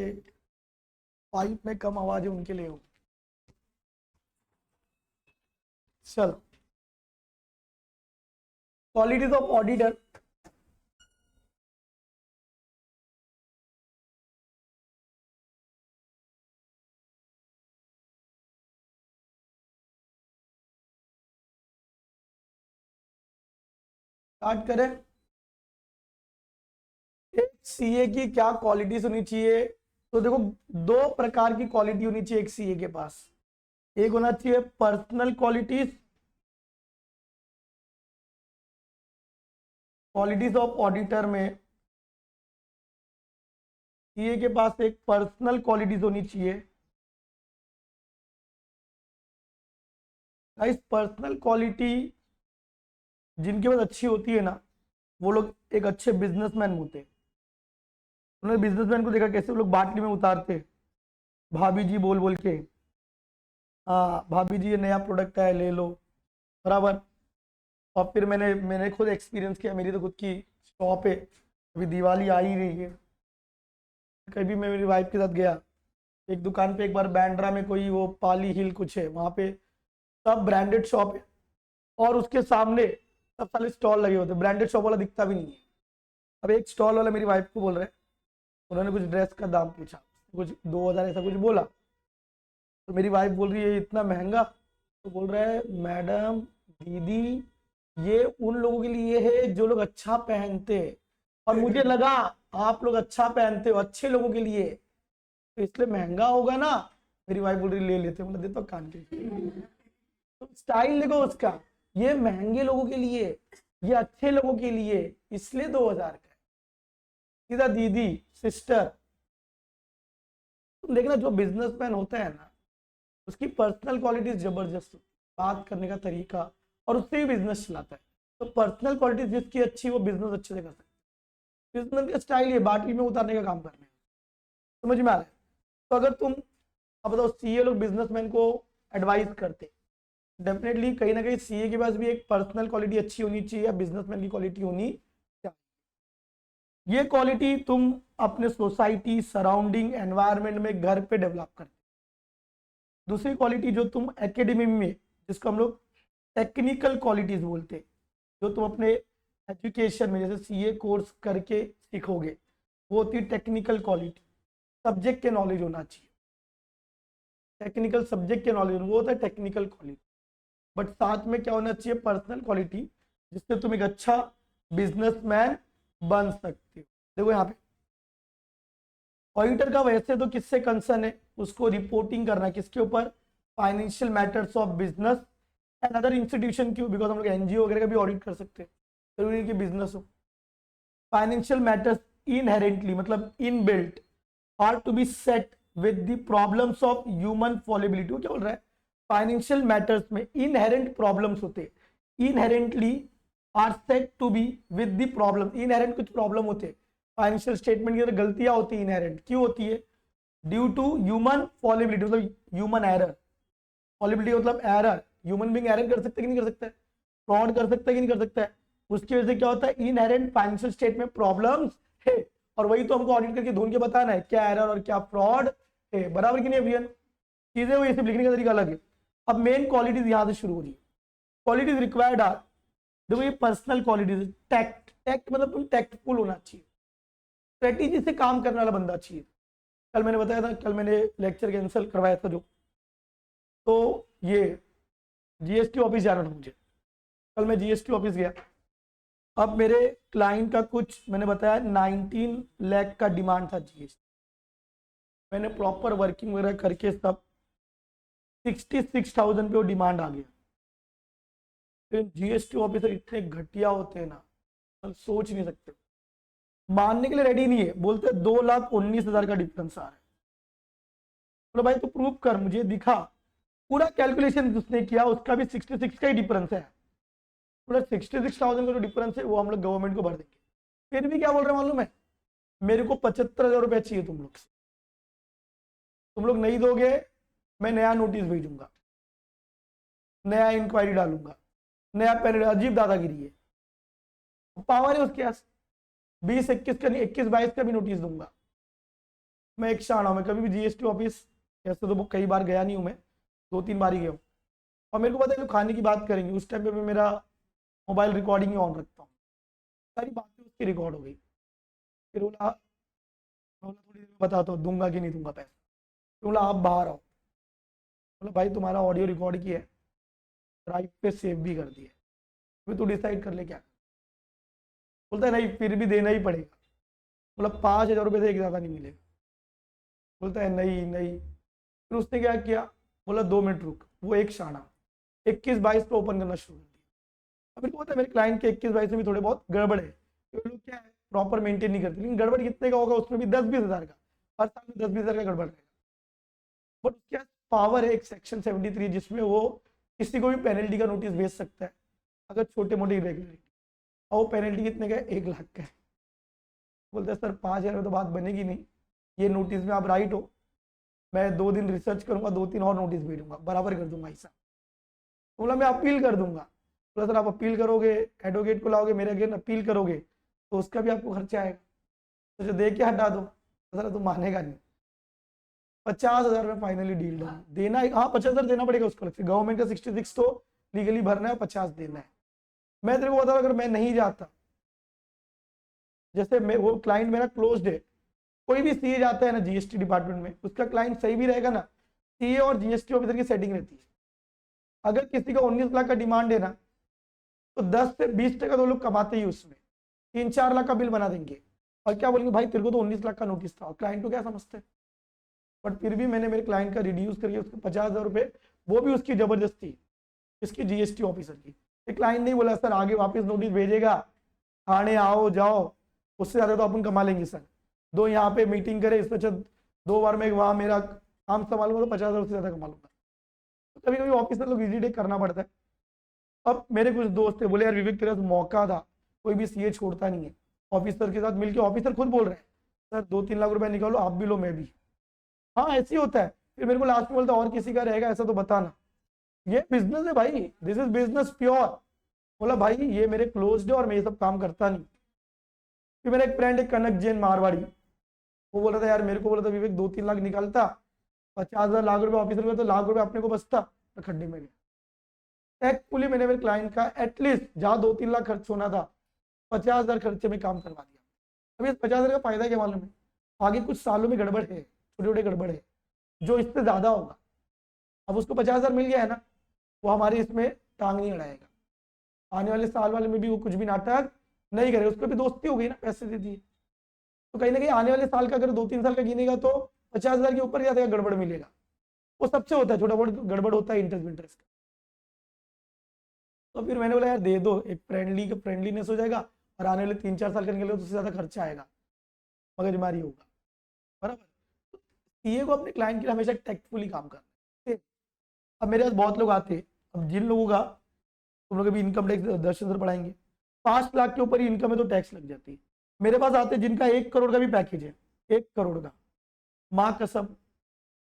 जिनके पाइप में कम आवाज है उनके लिए हो। चलो, क्वालिटीज ऑफ ऑडिटर। स्टार्ट करें। एक सीए की क्या क्वालिटीज होनी चाहिए? तो देखो, दो प्रकार की क्वालिटी होनी चाहिए एक सीए के पास। एक होना चाहिए personal qualities, qualities of auditor में सीए के पास एक पर्सनल क्वालिटीज होनी चाहिए। इस पर्सनल क्वालिटी जिनके पास अच्छी होती है ना, वो लोग एक अच्छे बिजनेसमैन होते हैं। उन्होंने बिजनेसमैन को देखा कैसे वो लोग बाटली में उतारते, भाभी जी बोल बोल के, हाँ भाभी जी ये नया प्रोडक्ट है ले लो, बराबर। और फिर मैंने खुद एक्सपीरियंस किया, मेरी तो खुद की शॉप है, अभी दिवाली आ ही रही है। कभी मैं मेरी वाइफ के साथ गया एक दुकान पे, एक बार बैंड्रा में कोई वो पाली हिल कुछ है वहाँ पे, सब ब्रांडेड शॉप है और उसके सामने सब सारे स्टॉल लगे होते, ब्रांडेड शॉप वाला दिखता भी नहीं है। अब एक स्टॉल वाला मेरी वाइफ को बोल रहे हैं, उन्होंने कुछ ड्रेस का दाम पूछा, कुछ 2000 ऐसा कुछ बोला, तो मेरी वाइफ बोल रही है इतना महंगा? तो बोल रहा है मैडम दीदी ये उन लोगों के लिए है जो लोग अच्छा पहनते हैं, और मुझे लगा आप लोग अच्छा पहनते हो, अच्छे लोगों के लिए, तो इसलिए महंगा होगा ना। मेरी वाइफ बोल रही ले लेते, मतलब देता कान के। तो स्टाइल देखो उसका, ये महंगे लोगों के लिए, ये अच्छे लोगों के लिए, इसलिए 2000 का है। सीधा दीदी सिस्टर। तुम देखना जो बिजनेसमैन होता है ना, उसकी पर्सनल क्वालिटीज जबरदस्त, बात करने का तरीका, और उससे ही बिजनेस चलाता है। तो पर्सनल क्वालिटीज जिसकी अच्छी, वो बिजनेस अच्छे से कर सकता है। बिजनेस का स्टाइल ये बाटली में उतारने का काम करने का, समझ में आ रहा है? तो अगर तुम, अब बताओ सीए लोग बिजनेसमैन को एडवाइस करते, डेफिनेटली कहीं ना कहीं सीए के पास भी एक पर्सनल क्वालिटी अच्छी होनी चाहिए या बिजनेसमैन की क्वालिटी होनी चाहिए। ये क्वालिटी तुम अपने सोसाइटी, सराउंडिंग, एनवायरनमेंट में, घर पे डेवलप करते। दूसरी क्वालिटी जो तुम एकेडमी में, जिसको हम लोग टेक्निकल क्वालिटीज बोलते हैं, जो तुम अपने एजुकेशन में जैसे सीए कोर्स करके सीखोगे, वो होती है टेक्निकल क्वालिटी। सब्जेक्ट के नॉलेज होना चाहिए, टेक्निकल सब्जेक्ट के नॉलेज, वो होता है टेक्निकल क्वालिटी। बट साथ में क्या होना चाहिए? पर्सनल क्वालिटी, जिससे तुम एक अच्छा बिजनेसमैन बन सकते हो। देखो यहाँ पे ऑडिटर का वैसे तो किससे कंसर्न है? उसको रिपोर्टिंग करना है किसके ऊपर? Financial matters of business and other institution की, बिकॉज हम लोग एनजीओ वगैरह का भी ऑडिट कर सकते हैं, जरूरी नहीं कि बिजनेस हो। फाइनेंशियल मैटर्स इनहेरेंटली, मतलब in built, are to be set with the problems of human fallibility. क्या बोल रहा है? फाइनेंशियल मैटर्स में इनहेरेंट प्रॉब्लम्स होते, inherently are set to be with the problem. Inherent कुछ प्रॉब्लम होते, फाइनेंशियल स्टेटमेंट के अंदर गलतियां होती है, इनहेरेंट क्यों होती है? ड्यू टू ह्यूमन फॉलिबिलिटी, मतलब ह्यूमन एरर। फॉलिबिलिटी मतलब एरर, ह्यूमन बीइंग एरर कर सकता है कि नहीं कर सकता है? फ्रॉड कर सकता है कि नहीं कर सकता है? उसकी वजह से क्या होता है? इनहेरेंट फाइनेंशियल स्टेट में प्रॉब्लम्स है, और वही तो हमको ऑडिट करके ढूंढ के बताना है क्या एरर और क्या फ्रॉड है, बराबर कि नहीं एवरीवन? चीजें हुई, सिर्फ लिखने का तरीका अलग है। अब मेन क्वालिटीज यहां से शुरू हो रही है। क्वालिटीज रिक्वायर्ड आर, देखो ये पर्सनल क्वालिटीज, टैक्ट, टैक्ट मतलब तुम टैक्टफुल होना चाहिए, स्ट्रेटेजी से काम करने वाला बंदा चाहिए। कल मैंने बताया था, कल मैंने लेक्चर कैंसिल करवाया था जो, तो ये जीएसटी ऑफिस जाना था मुझे, कल मैं जीएसटी ऑफिस गया। अब मेरे क्लाइंट का कुछ, मैंने बताया 19 लाख का डिमांड था जीएसटी। मैंने प्रॉपर वर्किंग वगैरह करके सब 66,000 पे वो डिमांड आ गया। तो जीएसटी ऑफिसर इतने घटिया होते हैं ना, हम सोच नहीं सकते, मानने के लिए रेडी नहीं है, बोलते 2,19,000 का डिफरेंस आ रहा है। बोलो भाई तो प्रूव कर, मुझे दिखा, पूरा कैलकुलेशन उसने किया, उसका भी 66 का ही डिफरेंस है। पूरा 66,000 का जो डिफरेंस है वो हम लोग गवर्नमेंट को भर देंगे। फिर भी क्या बोल रहे हैं मालूम है? मेरे को 75,000 रुपया चाहिए तुम लोग से, तुम लोग नहीं दोगे मैं नया नोटिस भेजूंगा, नया इंक्वायरी डालूंगा, नया पेन। अजीब दादागिरी है, पावर है उसके पास। 20-21 का नहीं, 21-22 का भी नोटिस दूंगा। मैं एक शाणा हूँ, मैं कभी भी जीएसटी ऑफिस ऐसे तो कई बार गया नहीं हूँ, मैं 2-3 बार ही गया हूँ। और मेरे को पता है लोग खाने की बात करेंगे, उस टाइम पे मैं मेरा मोबाइल रिकॉर्डिंग ही ऑन रखता हूँ, सारी बातें उसकी रिकॉर्ड हो गई। फिर बोला थोड़ी देर में बताता हूँ दूंगा कि नहीं दूंगा पैसा। फिर बोला आप बाहर आओ। बोला भाई तुम्हारा ऑडियो रिकॉर्ड की है, ड्राइव पे सेव भी कर दिए, फिर तू डिसाइड कर ले क्या। बोलता है नहीं फिर भी देना ही पड़ेगा। बोला 5,000 रुपये से एक ज़्यादा नहीं मिलेगा। बोलता है नहीं नहीं। फिर उसने क्या किया, बोला 2 मिनट रुक, वो एक शाना 21-22 पे ओपन करना शुरू कर दिया। अब मेरे को पता है मेरे क्लाइंट के 21-22 में भी थोड़े बहुत गड़बड़ है, तो लोग क्या है प्रॉपर मेंटेन नहीं करते, लेकिन गड़बड़ कितने का होगा उसमें भी 10-20 हज़ार का, हर साल में 10-20 हज़ार का गड़बड़ रहेगा। बट उसके पावर है एक सेक्शन 73 जिसमें वो किसी को भी पेनल्टी का नोटिस भेज सकता है अगर छोटे मोटे इरेगुलरिटी, और वो पेनल्टी कितने का है, 1 लाख का है। बोलते हैं सर 5,000 में तो बात बनेगी नहीं, ये नोटिस में आप राइट हो, मैं 2 दिन रिसर्च करूंगा, 2-3 और नोटिस भेजूंगा, बराबर कर दूंगा ऐसा। बोला मैं अपील कर दूंगा। बोला सर आप अपील करोगे, एडवोकेट को लाओगे, मेरे अगेंस्ट अपील करोगे तो उसका भी आपको खर्चा आएगा, तो जो दे के हटा दो। सर तू मानेगा नहीं, 50,000 में फाइनली डील डन। देना हाँ 50,000 देना पड़ेगा उसको, लगता है गवर्नमेंट का 66 तो लीगली भरना है, 50 देना है। मैं तेरे को बता अगर मैं नहीं जाता, जैसे मैं वो क्लाइंट मेरा क्लोज्ड है, कोई भी सीए जाता है ना जीएसटी डिपार्टमेंट में, उसका क्लाइंट सही भी रहेगा ना, सीए और जीएसटी ऑफिसर की सेटिंग रहती है। अगर किसी का 19 लाख का डिमांड है ना, तो 10 से 20% तो लोग कमाते ही उसमें, 3-4 लाख का बिल बना देंगे और क्या बोलेंगे भाई तेरे को तो 19 लाख का नोटिस था, और क्लाइंट को क्या समझते हैं। बट फिर भी मैंने मेरे क्लाइंट का रिड्यूस करके उसको 50,000 रुपये, वो भी उसकी जबरदस्ती, इसकी जीएसटी ऑफिसर की। क्लाइंट नहीं बोला सर आगे वापस नोटिस भेजेगा, थाने आओ जाओ, उससे ज़्यादा तो अपन कमा लेंगे सर, दो यहाँ पे मीटिंग करे, इसमें 2 बार में वहाँ मेरा काम संभालूंगा तो 50,000 से ज़्यादा कमा लूंगा। तो कभी कभी ऑफिसर लोग इजी टेक करना पड़ता है। अब मेरे कुछ दोस्त थे, बोले यार विवेक तेरा मौका था, कोई भी सीए छोड़ता नहीं है, ऑफिसर के साथ मिलके, ऑफिसर खुद बोल रहे हैं सर 2-3 लाख रुपए निकालो, आप भी लो मैं भी। हाँ ऐसे ही होता है। फिर मेरे को लास्ट में बोलता और किसी का रहेगा ऐसा तो बताना, ये बिजनेस है भाई, दिस इज बिजनेस प्योर। बोला भाई ये मेरे क्लोज्ड है और मैं ये सब काम करता नहीं। फिर मेरा एक फ्रेंड है कनक जैन मारवाड़ी, वो बोल रहा था यार मेरे को बोला था विवेक 2-3 लाख निकालता, 50,000 लाख रुपए ऑफिसर में, तो लाख रुपए अपने को बचता, तो खड्डे में गया। एक्चुअली मैंने मेरे क्लाइंट का एटलीस्ट जहाँ 2-3 लाख खर्च होना था, 50,000 खर्चे में काम करवा दिया। अभी इस 50,000 का फायदा क्या मालूम है, आगे कुछ सालों में गड़बड़ है, छोटे छोटे गड़बड़ है जो इससे ज्यादा होगा। अब उसको 50,000 मिल गया है ना, वो हमारे इसमें टांग नहीं अड़ाएगा, आने वाले साल वाले में भी वो कुछ भी नाटक नहीं करेगा, उसको भी दोस्ती हो गई ना, पैसे दे दिए। तो कहीं ना कहीं आने वाले साल का अगर 2-3 साल का गिनेगा तो 50,000 के ऊपर ज्यादा गड़बड़ मिलेगा। वो सबसे होता है, छोटा बहुत गड़बड़ होता है इंटरेस्ट विंटरेस्ट का। तो फिर मैंने बोला यार दे दो, एक फ्रेंडलीनेस हो जाएगा, और आने वाले 3-4 साल का निकलेगा तो उससे ज्यादा खर्चा आएगा, मगजमारी होगा, बराबर। तो सीए को अपने क्लाइंट के लिए हमेशा टैक्टफुली काम करना है। अब मेरे पास बहुत लोग आते हैं, अब जिन लोगों का तुम लोग अभी इनकम टैक्स दर्शन सर पढ़ाएंगे, 5 लाख के ऊपर ही इनकम है तो टैक्स लग जाती है। मेरे पास आते हैं जिनका 1 करोड़ का भी पैकेज है, 1 करोड़ का, माँ कसम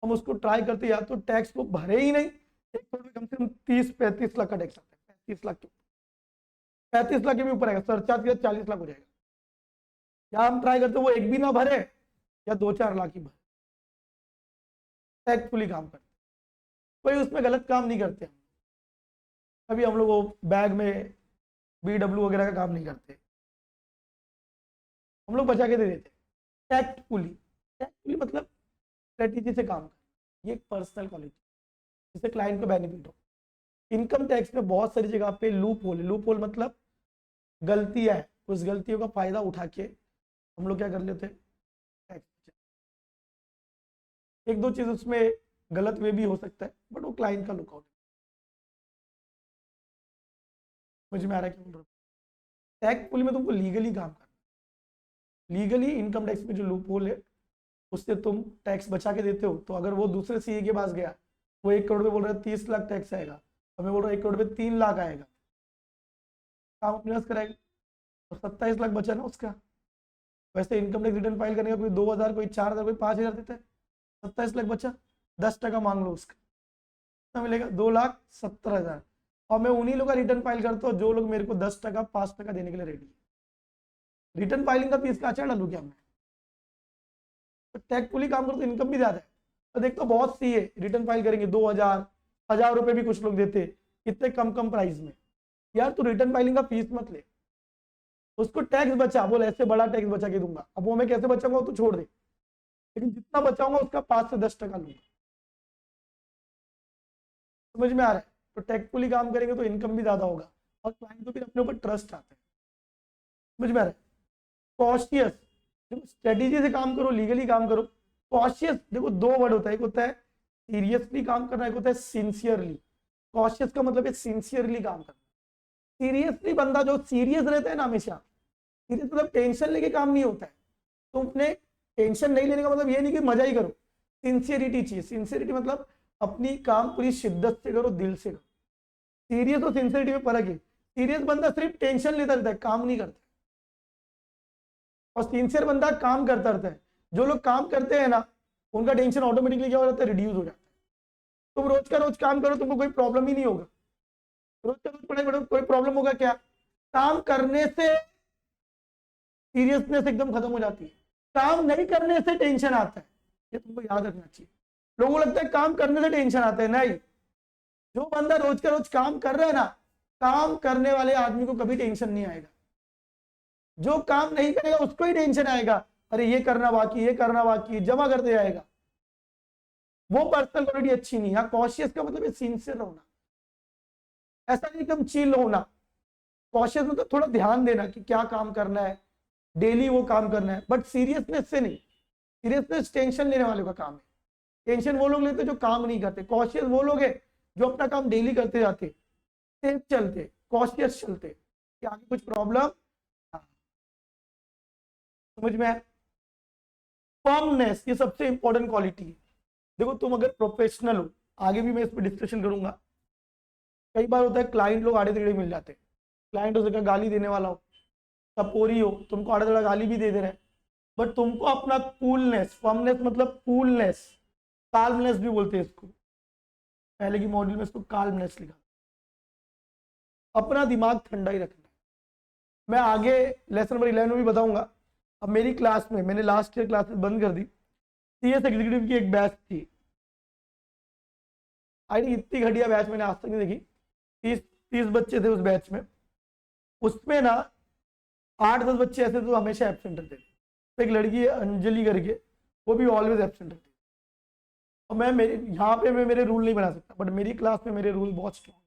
हम उसको ट्राई करते या तो टैक्स को भरे ही नहीं, 1 करोड़ में कम से कम 30-35 लाख का टैक्स आता है, 35 लाख के, 35 लाख के भी ऊपर आएगा, सरचार्ज के 40 लाख हो जाएगा। या हम ट्राई करते वो एक भी ना भरे, या 2-4 लाख ही भरे, टैक्टफुली काम करते, कोई उसमें गलत काम नहीं करते। अभी हम लोग वो बैग में BW वगैरह का काम नहीं करते, हम लोग बचा के दे देते, टैक्टफुली। टैक्टफुली मतलब स्ट्रेटेजी से काम कर, ये एक पर्सनल क्वालिटी जिससे क्लाइंट को बेनिफिट हो। इनकम टैक्स में बहुत सारी जगह पे लूप होल है, लूप होल मतलब गलतियां है, उस गलतियों का फायदा उठा के हम लोग क्या कर लेते हैं, टैक्स। एक दो चीज उसमें गलत वे भी हो सकता है, बट वो क्लाइंट का लुकआउट है। मुझे में आ रहा है क्या बोल रहा हूँ, टैक्टफुली में तुमको लीगली काम करना, लीगली इनकम टैक्स में जो लूप होल है उससे तुम टैक्स बचा के देते हो। तो अगर वो दूसरे सीए के पास गया, वो 1 करोड़ पे बोल रहा है 30 लाख टैक्स आएगा, और मैं बोल रहा हूँ 1 करोड़ पे 3 लाख आएगा, काम अपने पास कराएगा, और 27 लाख बचा ना उसका। वैसे इनकम टैक्स रिटर्न फाइल करने का कोई 2,000, कोई 4,000, कोई 5,000 देता है, 27 लाख बचा, 10% मांग लो उसका, कितना मिलेगा, 2,70,000। और मैं उन्हीं लोग का रिटर्न फाइल करता हूँ जो लोग मेरे को 10%, 5% देने के लिए रेडी है। रिटर्न फाइलिंग का फीस का अच्छा डालू क्या मैं, तो टैक्टफुली काम करो तो इनकम भी ज्यादा है। तो देखो बहुत सी है, रिटर्न फाइल करेंगे 2,000 रुपए भी कुछ लोग देते, इतने कम कम प्राइस में। यार तू रिटर्न फाइलिंग का फीस मत ले, उसको टैक्स बचा, बोल ऐसे बड़ा टैक्स बचा के दूंगा, अब वो मैं कैसे बचाऊंगा तो छोड़ दे, लेकिन जितना बचाऊंगा उसका 5 से 10% लूंगा। समझ में आ रहा है? तो टैक्टफुली काम करेंगे तो इनकम भी ज्यादा होगा और क्लाइंट को भी अपने ऊपर ट्रस्ट आता है। समझ में आ रहा है? कॉशियस, देखो स्ट्रेटेजी से काम करो, लीगली काम करो। कॉशियस देखो दो वर्ड होता है, एक होता है सीरियसली काम करना, एक होता है सिंसियरली। कॉशियस का मतलब है सिंसियरली काम करना। सीरियसली बंदा जो सीरियस रहता है ना हमेशा, सीरियस मतलब टेंशन लेके काम नहीं होता है। तो अपने टेंशन नहीं लेने का मतलब ये नहीं कि मजा ही करो, सिंसियरिटी चाहिए। सिंसियरिटी मतलब अपनी काम पूरी शिद्दत से करो, दिल से करो। सीरियस और सिंसियरिटी में फर्क है। सीरियस बंदा सिर्फ टेंशन लेता रहता है, काम नहीं करता, और सिंसियर बंदा काम करता रहता है। जो लोग काम करते हैं ना, उनका टेंशन ऑटोमेटिकली क्या हो जाता है, रिड्यूस हो जाता है। तुम रोज का रोज काम करो, तुमको कोई प्रॉब्लम ही नहीं होगा। रोज का रोज पढ़ाई करो, कोई प्रॉब्लम होगा क्या? काम करने से सीरियसनेस एकदम खत्म हो जाती है, काम नहीं करने से टेंशन आता है। ये तुमको याद रखना चाहिए। लोगों को लगता है काम करने से टेंशन आता है, नहीं। जो बंदा रोज का रोज काम कर रहा है ना, काम करने वाले आदमी को कभी टेंशन नहीं आएगा। जो काम नहीं करेगा उसको ही टेंशन आएगा, अरे ये करना बाकी, ये करना बाकी, जमा करते जाएगा। वो पर्सनल क्वालिटी अच्छी नहीं है। कॉशियस का मतलब सिंसियर होना, ऐसा नहीं एकदम चिल होना। कॉशियस मतलब थोड़ा ध्यान देना कि क्या काम करना है, डेली वो काम करना है, बट सीरियसनेस से नहीं। सीरियसनेस टेंशन लेने वालों का काम है। टेंशन वो लोग लेते जो काम नहीं करते। कॉशियस वो लोग है जो अपना काम डेली करते जाते, सेफ चलते, कॉशियस चलते कि आगे कुछ प्रॉब्लम। समझ में है? फर्मनेस, ये सबसे इंपॉर्टेंट क्वालिटी है। देखो तुम अगर प्रोफेशनल हो, आगे भी मैं इस पर डिस्कशन करूंगा, कई बार होता है क्लाइंट लोग आड़े टेढ़े मिल जाते हैं। क्लाइंट हो सकता गाली देने वाला हो, टपोरी हो, तुमको आड़ा टेढ़ा गाली भी दे दे रहे हैं, बट तुमको अपना कूलनेस, फर्मनेस मतलब कूलनेस, काल्मनेस भी बोलते हैं इसको, पहले की मॉड्यूल में इसको काल्मनेस लिखा। अपना दिमाग ठंडा ही रखना है। मैं आगे लेसन नंबर 11 में भी बताऊंगा। अब मेरी क्लास में, मैंने लास्ट ईयर क्लासेस बंद कर दी, सीएस एग्जीक्यूटिव की एक बैच थी। आई थिंक इतनी घटिया बैच मैंने आज तक नहीं देखी। 30 बच्चे थे उस बैच में। उसमें ना 8-10 बच्चे ऐसे तो हमेशा एब्सेंट रहते थे। तो एक लड़की है अंजलि करके, वो भी ऑलवेज एब्सेंट रहती है। और मैं मेरे यहाँ पे मैं मेरे रूल नहीं बना सकता, बट मेरी क्लास में मेरे रूल बहुत स्ट्रॉन्ग।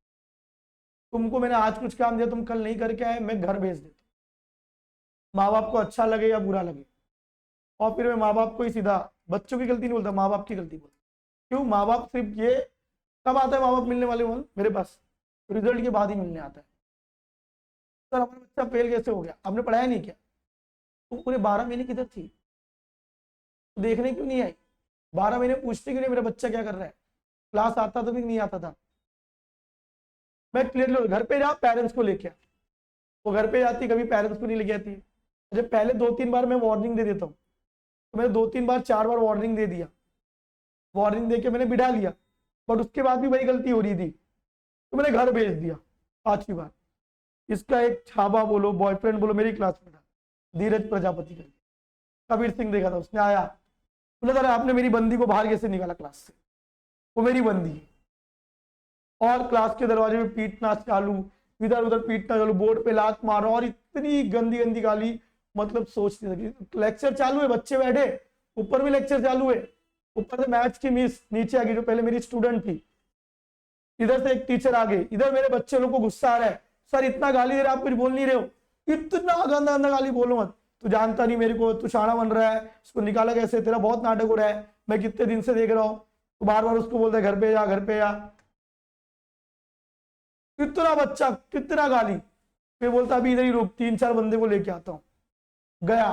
तुमको मैंने आज कुछ काम दिया, तुम कल नहीं करके आए, मैं घर भेज देता, माँ बाप को अच्छा लगे या बुरा लगे। और फिर मैं माँ बाप को ही सीधा, बच्चों की गलती नहीं बोलता, माँ बाप की गलती बोलता। क्यों? माँ बाप सिर्फ ये कब आता है माँ बाप मिलने वाले बोल मेरे पास, रिजल्ट के बाद ही मिलने आता है। सर हमारा बच्चा फेल कैसे हो गया, आपने पढ़ाया नहीं क्या? तो पूरे 12 महीने किधर थी, तो देखने क्यों नहीं आई? 12 महीने पूछते क्यों नहीं मेरा बच्चा क्या कर रहा है? क्लास आता था भी नहीं आता था? मैं क्लियर, घर पे जा पेरेंट्स को लेके आ। वो घर पे जाती, कभी पेरेंट्स को नहीं लेके आती। जब पहले 2-3 बार मैं वार्निंग दे देता हूँ, तो मैंने 2-3 बार 4 बार वार्निंग दे दिया, वार्निंग दे के मैंने बिठा लिया, बट उसके बाद भी वही गलती हो रही थी, तो मैंने घर भेज दिया 5वीं बार। इसका एक छाबा बोलो, बॉयफ्रेंड बोलो, मेरी क्लास में था, धीरज प्रजापति करके, कबीर सिंह देखा था, उसने आया बोला था आपने मेरी बंदी को बाहर कैसे निकाला क्लास से, वो मेरी बंदी है। और क्लास के दरवाजे में पीटना चालू, इधर उधर पीटना चालू, बोर्ड पे लात मारो, और इतनी गंदी गंदी गाली, मतलब सोच नहीं सकी। लेक्चर चालू है, बच्चे बैठे, ऊपर भी लेक्चर चालू है, ऊपर से मैथ्स की मिस नीचे आ गई जो पहले मेरी स्टूडेंट थी, इधर से एक टीचर आ गई, इधर मेरे बच्चे लोग को गुस्सा आ रहा है, सर इतना गाली दे रहे आप कुछ बोल नहीं रहे हो, इतना गंदा गंदा गाली बोलो मत, तू जानता नहीं मेरे को, तू शाना बन रहा है, उसको निकाला कैसे, तेरा बहुत नाटक हो रहा है, मैं कितने दिन से देख रहा हूँ, तो बार बार उसको बोलता है घर पे जा, घर पे जा। कितना बच्चा, कितना गाली। फिर बोलता अभी इधर ही रुक, 3-4 बंदे को लेके आता हूँ। गया,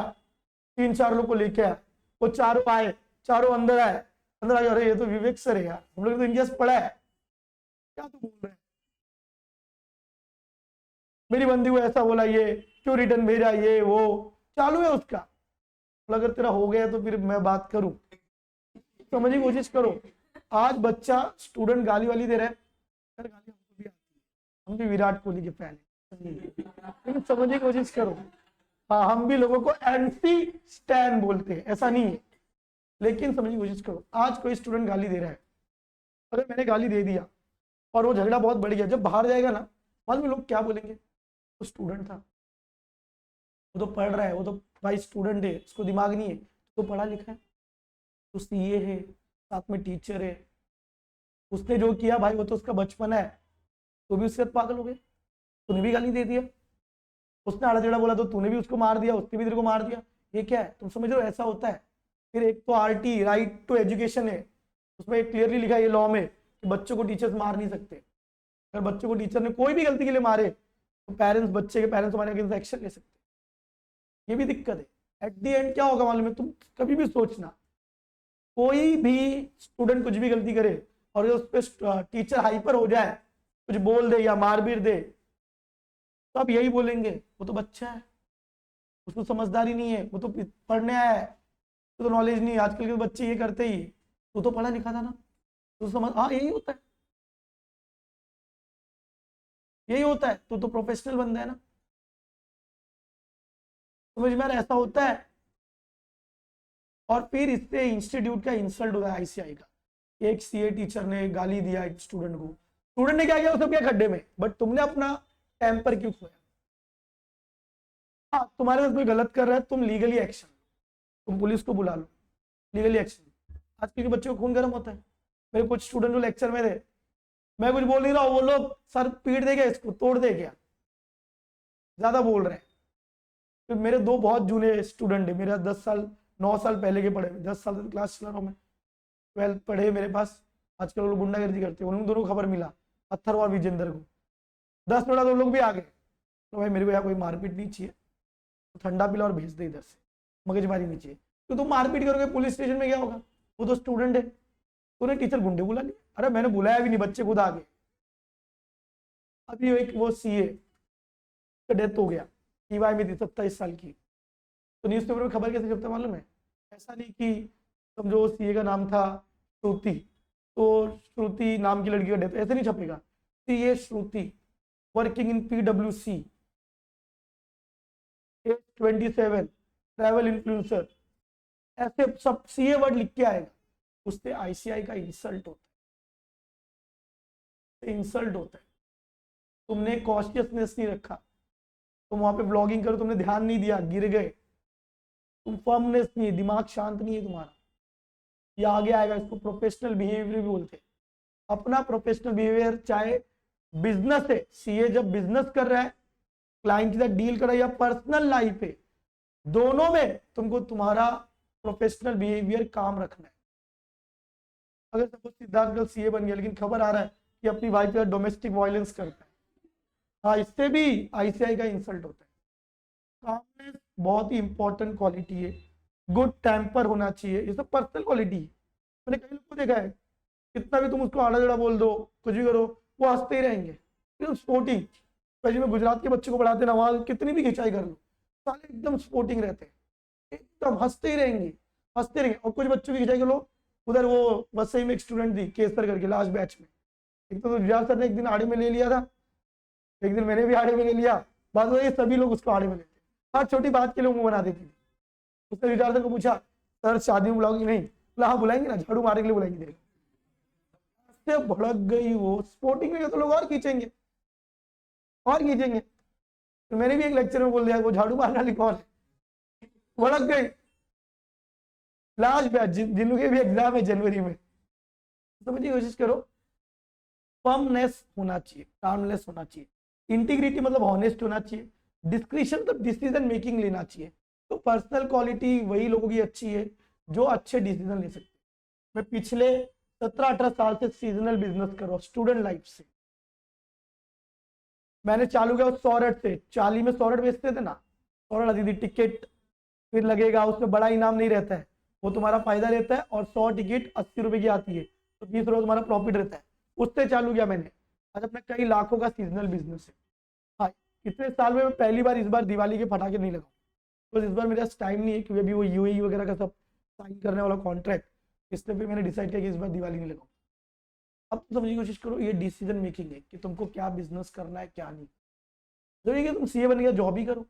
3-4 लोग को लेके आया, वो चारों आए, चारों अंदर आए, अंदर आए, अरे ये तो विवेक सर है यार, हम लोग तो इनके पढ़ा है, क्या तू बोल रहे हैं, मेरी बंदी को ऐसा बोला, ये क्यों रिटर्न भेजा, ये वो चालू है उसका। अगर तेरा हो गया तो फिर मैं बात करूं, समझने की कोशिश करो। आज बच्चा स्टूडेंट गाली वाली दे रहा है, सर गाली हमको भी आती है, हम भी विराट कोहली के फैन है, लेकिन समझने की कोशिश करो। हाँ हम भी लोगों को एंटी स्टैन बोलते हैं, ऐसा नहीं है, लेकिन समझने की कोशिश करो, आज कोई स्टूडेंट गाली दे रहा है, अगर मैंने गाली दे दिया और वो झगड़ा बहुत बढ़ गया, जब बाहर जाएगा ना, मालूम लोग क्या बोलेंगे, वो स्टूडेंट था, वो तो पढ़ रहा है, वो तो भाई स्टूडेंट है, उसको दिमाग नहीं है, तो पढ़ा लिखा है, तो सीए है, साथ में टीचर है, उसने जो किया भाई वो तो उसका बचपन है, तो भी उससे पागल हो गए, तूने भी गाली दे दिया, उसने आड़ा टेढ़ा बोला तो तूने भी उसको मार दिया, उसने भी तेरे को मार दिया, ये क्या है, तुम समझ रहे हो, ऐसा होता है। फिर एक तो आरटी, राइट टू एजुकेशन है, उसमें क्लियरली लिखा है ये लॉ में कि बच्चों को टीचर्स मार नहीं सकते, अगर बच्चों को टीचर ने कोई भी गलती के लिए मारे तो पेरेंट्स, बच्चे के पेरेंट्स हमारे अगेंस्ट एक्शन ले सकते, ये भी दिक्कत है। एट दी एंड क्या होगा मालूम है, तुम कभी भी सोचना, कोई भी स्टूडेंट कुछ भी गलती करे और उस पर टीचर हाइपर हो जाए, कुछ बोल दे या मार भी दे, तो आप यही बोलेंगे वो तो बच्चा है, उसको समझदारी नहीं है, वो तो पढ़ने आया है, तो नॉलेज नहीं है, आजकल के बच्चे ये करते ही, तो पढ़ा लिखा था ना, तो समझ, हाँ यही होता है, यही होता है, तो प्रोफेशनल बंदा है ना, समझ में आ रहा है, ऐसा होता है। और फिर इससे इंस्टीट्यूट का इंसल्ट होता है आईसीआई का, एक सीए टीचर ने गाली दिया एक स्टूडेंट को, स्टूडेंट ने क्या किया, उसे क्या खड्डे में, बट तुमने अपना टेम्पर क्यों खोया, हाँ तुम्हारे साथ कोई गलत कर रहा है, तुम लीगली एक्शन, तुम पुलिस को बुला लो, लीगली एक्शन। आजकल के बच्चों को खून गर्म होता है, मेरे कुछ स्टूडेंट जो लेक्चर में थे, मैं कुछ बोल नहीं रहा हूँ, वो लोग सर पीट देगा, इसको तोड़ दे क्या, ज्यादा बोल रहे हैं। तो मेरे दो बहुत जूने स्टूडेंट है, मेरा 10 साल 9 साल पहले के पढ़े, 10 साल से क्लास चला रहा हूँ मैं, 12th पढ़े मेरे पास, आजकल वो लोग गुंडागर्दी करते हैं, उन दोनों को खबर मिला, अत्थर और विजेंद्र को, 10 मिनट तो लोग भी आ गए, तो भाई मेरे को यहाँ कोई मारपीट नहीं चाहिए, तो ठंडा पिला और भेज दे इधर से, मगजमारी नहीं चाहिए, तो तुम मारपीट करोगे पुलिस स्टेशन में क्या होगा, वो तो स्टूडेंट है, तूने टीचर गुंडे बुला लिया, अरे मैंने बुलाया भी नहीं, बच्चे खुद आ गए। अभी एक वो सीए का डेथ हो गया, टीवाई में थी, 27 साल की, तो न्यूज़पेपर में खबर कैसे छपता मालूम है, ऐसा नहीं कि समझो सीए का नाम था श्रुति, तो श्रुति नाम की लड़की का डेथ, ऐसे नहीं छपेगा, CA Shruti working in PwC, age 27, travel influencer, ऐसे सब सीए वर्ड लिख के आएगा, उससे आईसीआई का इंसल्ट होता है, इंसल्ट होता है, तुमने कॉशियसनेस नहीं रखा, तुम वहां पे ब्लॉगिंग करो, तुमने ध्यान नहीं दिया, गिर गए, तुम फर्मनेस नहीं है, दिमाग शांत नहीं है तुम्हारा, ये आगे आएगा, इसको प्रोफेशनल बिहेवियर भी बोलते हैं। अपना प्रोफेशनल बिहेवियर, चाहे बिजनेस है, सीए जब बिजनेस कर रहा है, क्लाइंट के साथ डील कर रहा है, या पर्सनल लाइफ है, दोनों में तुमको तुम्हारा प्रोफेशनल बिहेवियर काम रखना है। अगर सपोज सिद्धार्थ कल सीए बन गया, लेकिन खबर आ रहा है कि अपनी वाइफ का डोमेस्टिक वायलेंस करता है, हाँ इससे भी आईसीआई का इंसल्ट होता है। कामनेस बहुत ही इंपॉर्टेंट क्वालिटी है, गुड टेम्पर होना चाहिए, ये सब पर्सनल क्वालिटी है। मैंने कई लोग को देखा है, कितना भी तुम उसको आड़ा जड़ा बोल दो, कुछ भी करो, वो हंसते ही रहेंगे, स्पोर्टिंग, वैसे मैं गुजरात के बच्चों को पढ़ाते ना, वहाँ कितनी भी खिंचाई कर लो, सारे एकदम स्पोर्टिंग रहते हैं, एकदम हंसते ही रहेंगे, हंसते रहेंगे। और कुछ बच्चों की खिंचाई कर लो, उधर वो बस सही में एक स्टूडेंट थी केसर करके लास्ट बैच में, एक तो गुजरात सर ने एक दिन आड़े में ले लिया था, एक दिन मैंने भी आड़े में ले लिया, बात वो ये सभी लोग उसको आड़े में लेते, हर छोटी बात के लिए मुंह बना देती थी। उसने रिटायर सर को पूछा, सर शादी में बुलाओगी नहीं, बोला हाँ बुलाएंगे ना, झाड़ू मारने के लिए बुलाएंगे, देखो से भड़क गई वो, स्पोर्टिंग में तो लोग और खींचेंगे, और खींचेंगे। तो मैंने भी एक लेक्चर में बोल दिया, वो झाड़ू मारने वाली कौन है, भड़क गई। लास्ट बैच जिनके भी एग्जाम है जनवरी में, समझिए कोशिश करो, फर्मनेस होना चाहिए, कामनेस होना चाहिए, इंटीग्रिटी मतलब ऑनेस्ट होना चाहिए, डिस्क्रिशन मतलब डिसीजन मेकिंग लेना चाहिए। तो पर्सनल क्वालिटी वही लोगों की अच्छी है जो अच्छे डिसीजन ले सकते हैं। मैं पिछले 17-18 साल से सीजनल बिजनेस कर रहा हूँ, स्टूडेंट लाइफ से मैंने चालू किया 100 से, 40 में 100 बेचते थे ना, 100 आती थी टिकट, फिर लगेगा, उसमें बड़ा इनाम नहीं रहता है, वो तुम्हारा फायदा रहता है, और 100 टिकट 80 रुपए की आती है, तो 20 रुपये तुम्हारा प्रॉफिट रहता है, उससे चालू किया मैंने। आज अपना कई लाखों का सीजनल बिजनेस है। हाँ, इतने साल में मैं पहली बार इस बार दिवाली के पटाखे नहीं लगाऊँ, तो इस बार मेरे पास टाइम नहीं है, क्योंकि अभी वो यूएई वगैरह का सब साइन करने वाला कॉन्ट्रैक्ट, इसलिए फिर मैंने डिसाइड किया कि इस बार दिवाली नहीं लगाऊँ। अब तो समझने की कोशिश करो, ये डिसीजन मेकिंग है कि तुमको क्या बिजनेस करना है क्या नहीं। जरूरी है कि तुम सीए बन गया जॉब ही करो,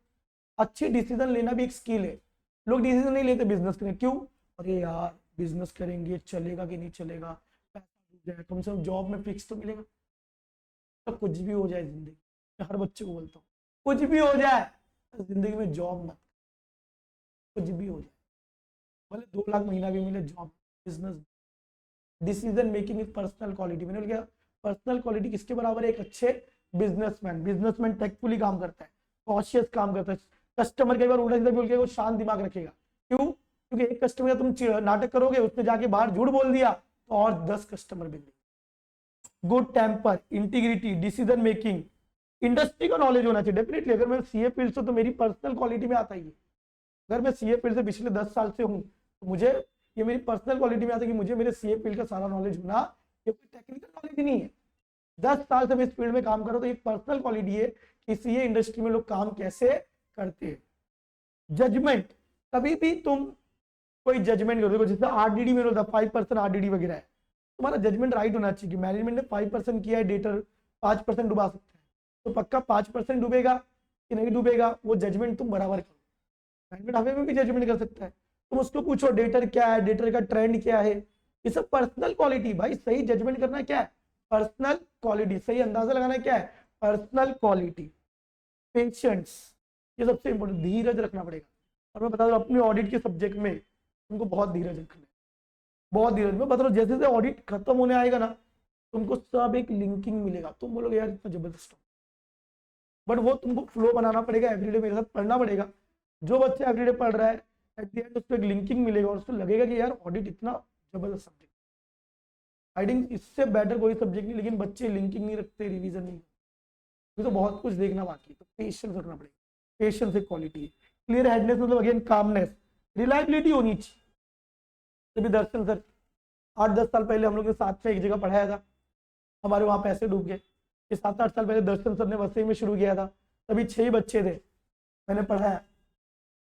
अच्छी डिसीजन लेना भी एक स्किल है। लोग डिसीजन नहीं लेते बिजनेस के लिए, क्यों, अरे यार बिजनेस करेंगे चलेगा कि नहीं चलेगा, पैसा डूब जाए, कम से कम जॉब में फिक्स तो मिलेगा। तो कुछ भी हो जाए जिंदगी, मैं हर बच्चे को बोलता हूँ कुछ भी हो जाए जिंदगी में जॉब मत, कुछ भी हो जाए, भले 2 लाख महीना भी मिले, job business. Decision making is personal quality. मैंने बोला पर्सनल क्वालिटी किसके बराबर है? एक अच्छे बिजनेसमैन। बिजनेसमैन टेक्टफुली काम करता है, कॉशियस काम करता है, कस्टमर कई बार उल्टा सीधा बोल के वो शांत दिमाग रखेगा। क्यों? क्योंकि एक कस्टमर का तुम नाटक करोगे, उसने जाके बाहर झूठ बोल दिया तो और 10 कस्टमर मिल गए। Good temper, integrity, decision making, industry का नॉलेज होना चाहिए डेफिनेटली। अगर मैं सीए फील्ड से, तो मेरी पर्सनल क्वालिटी में आता ही है। अगर मैं सीए फील्ड से पिछले 10 साल से हूँ तो मुझे ये मेरी पर्सनल क्वालिटी में आता है कि मुझे मेरे सीए फील्ड का सारा नॉलेज होना, ये कोई टेक्निकल नॉलेज नहीं है। 10 साल से मैं इस फील्ड में काम कर रहा हूँ, तो एक पर्सनल क्वालिटी है कि सीए इंडस्ट्री में लोग काम कैसे करते हैं। जजमेंट, कभी भी तुम कोई जजमेंट करो, जैसे आरडीडी में होता है 5% आरडीडी वगैरह है, तुम्हारा जजमेंट राइट होना चाहिए कि मैनेजमेंट ने 5% किया है, डेटर 5% डुबा सकता है, तो पक्का 5% डूबेगा कि नहीं डूबेगा, वो जजमेंट तुम बराबर करो। मैनेजमेंट हमें में भी जजमेंट कर सकता है, तुम उसको पूछो डेटर क्या है, डेटर का ट्रेंड क्या है, ये सब पर्सनल क्वालिटी। भाई सही जजमेंट करना क्या है? Personal quality. सही अंदाजा लगाना क्या है? Personal quality. पेशेंस, ये सबसे इंपॉर्टेंट, धीरज रखना पड़ेगा। और मैं बता दूं अपने ऑडिट के सब्जेक्ट में तुमको बहुत धीरज रखना है, बहुत धीरज। मैं बता रहा हूँ जैसे जैसे ऑडिट खत्म होने आएगा ना, तुमको सब एक लिंकिंग मिलेगा, तुम बोलोगे यार इतना जबरदस्त, बट वो तुमको फ्लो बनाना पड़ेगा, एवरीडे मेरे साथ पढ़ना पड़ेगा। जो बच्चा एवरीडे पढ़ रहा है, एट द एंड उसको एक लिंकिंग मिलेगा और उसको लगेगा कि यार ऑडिट इतना जबरदस्त सब्जेक्ट। आई थिंक इससे बेटर कोई सब्जेक्ट नहीं, लेकिन बच्चे लिंकिंग नहीं रखते, रिवीजन नहीं, तो बहुत कुछ देखना बाकी है। तो पेशेंस रखना पड़ेगा, पेशेंस एक क्वालिटी है। क्लियर हेडनेस मतलब अगेन कामनेस, रिलायबिलिटी होनी चाहिए। तभी दर्शन सर 8-10 साल पहले हम लोग ने साथ में एक जगह पढ़ाया था, हमारे वहाँ पैसे डूब गए। 7-8 साल पहले दर्शन सर ने वसई में शुरू किया था, तभी 6 बच्चे थे, मैंने पढ़ाया।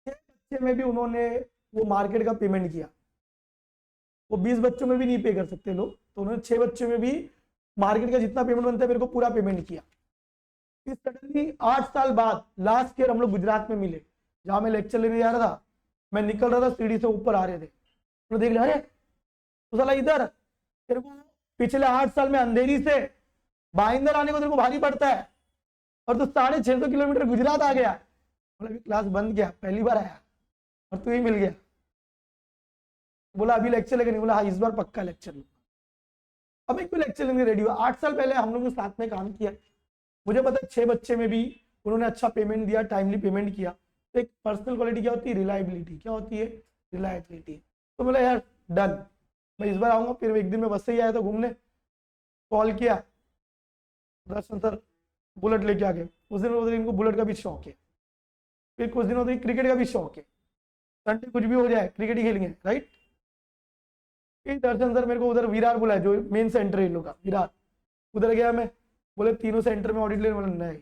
6 बच्चे में भी उन्होंने वो मार्केट का पेमेंट किया, वो 20 बच्चों में भी नहीं पे कर सकते लोग, तो उन्होंने 6 बच्चों में भी मार्केट का जितना पेमेंट बनता है मेरे को पूरा पेमेंट किया। फिर सडनली 8 साल बाद लास्ट ईयर हम लोग गुजरात में मिले, जहाँ मैं लेक्चर लेने जा रहा था, मैं निकल रहा था सीढ़ी से ऊपर आ रहे थे, तो देख लिया अरे तो साला इधर तेरे को पिछले 8 साल में अंधेरी से भाईंदर आने को तेरे को भारी पड़ता है और तू 650 किलोमीटर गुजरात आ गया। बोला अभी क्लास बंद किया, पहली बार आया और तू ही मिल गया। बोला अभी लेक्चर लेकर नहीं, बोला हाँ इस बार पक्का लेक्चर लूंगा। अब एक भी लेक्चर लेने रेडी हुआ। 8 साल पहले हम लोग ने साथ में काम किया, मुझे पता है 6 बच्चे में भी उन्होंने अच्छा पेमेंट दिया, टाइमली पेमेंट किया। तो एक पर्सनल क्वालिटी क्या होती है? रिलायबिलिटी। क्या होती है? रिलायबिलिटी। तो बोला यार डन, मैं इस बार आऊंगा। फिर एक दिन में बस से ही आया था घूमने, कॉल किया, दर्शन सर बुलेट लेके आ गए। उस दिन उधर इनको बुलेट का भी शौक है, फिर कुछ दिनों तक क्रिकेट का भी शौक है, संडे कुछ भी हो जाए क्रिकेट ही खेलेंगे, राइट। फिर दर्शन सर मेरे को उधर विरार बुलाया, जो मेन सेंटर है इन लोग का, विरार। उधर गया मैं, बोले तीनों सेंटर में ऑडिट लेने वाला नहीं,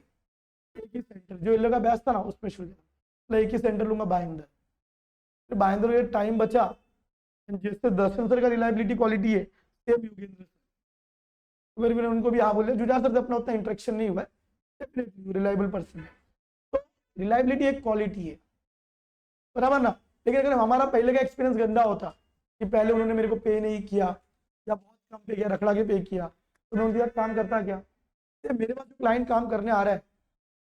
एक ही सेंटर जो इन लोग का बैच था ना उसमें शुरू किया, बोला एक ही सेंटर लूंगा भाईंदर। फिर भाईंदर में टाइम बचा, जिससे दर्शन सर का रिलायबिलिटी क्वालिटी है सेम योगेंद्र सर। फिर मैंने उनको भी हाँ बोले, जुजा सर से अपना उतना इंटरेक्शन नहीं हुआ है, रिलायबल पर्सन है। तो रिलायबिलिटी एक क्वालिटी है, बराबर ना। लेकिन अगर हमारा पहले का एक्सपीरियंस गंदा होता कि पहले उन्होंने मेरे को पे नहीं किया या बहुत कम पे किया, रखड़ा के पे किया, तो मैं उनके साथ काम करता क्या? तो मेरे पास जो क्लाइंट काम करने आ रहा है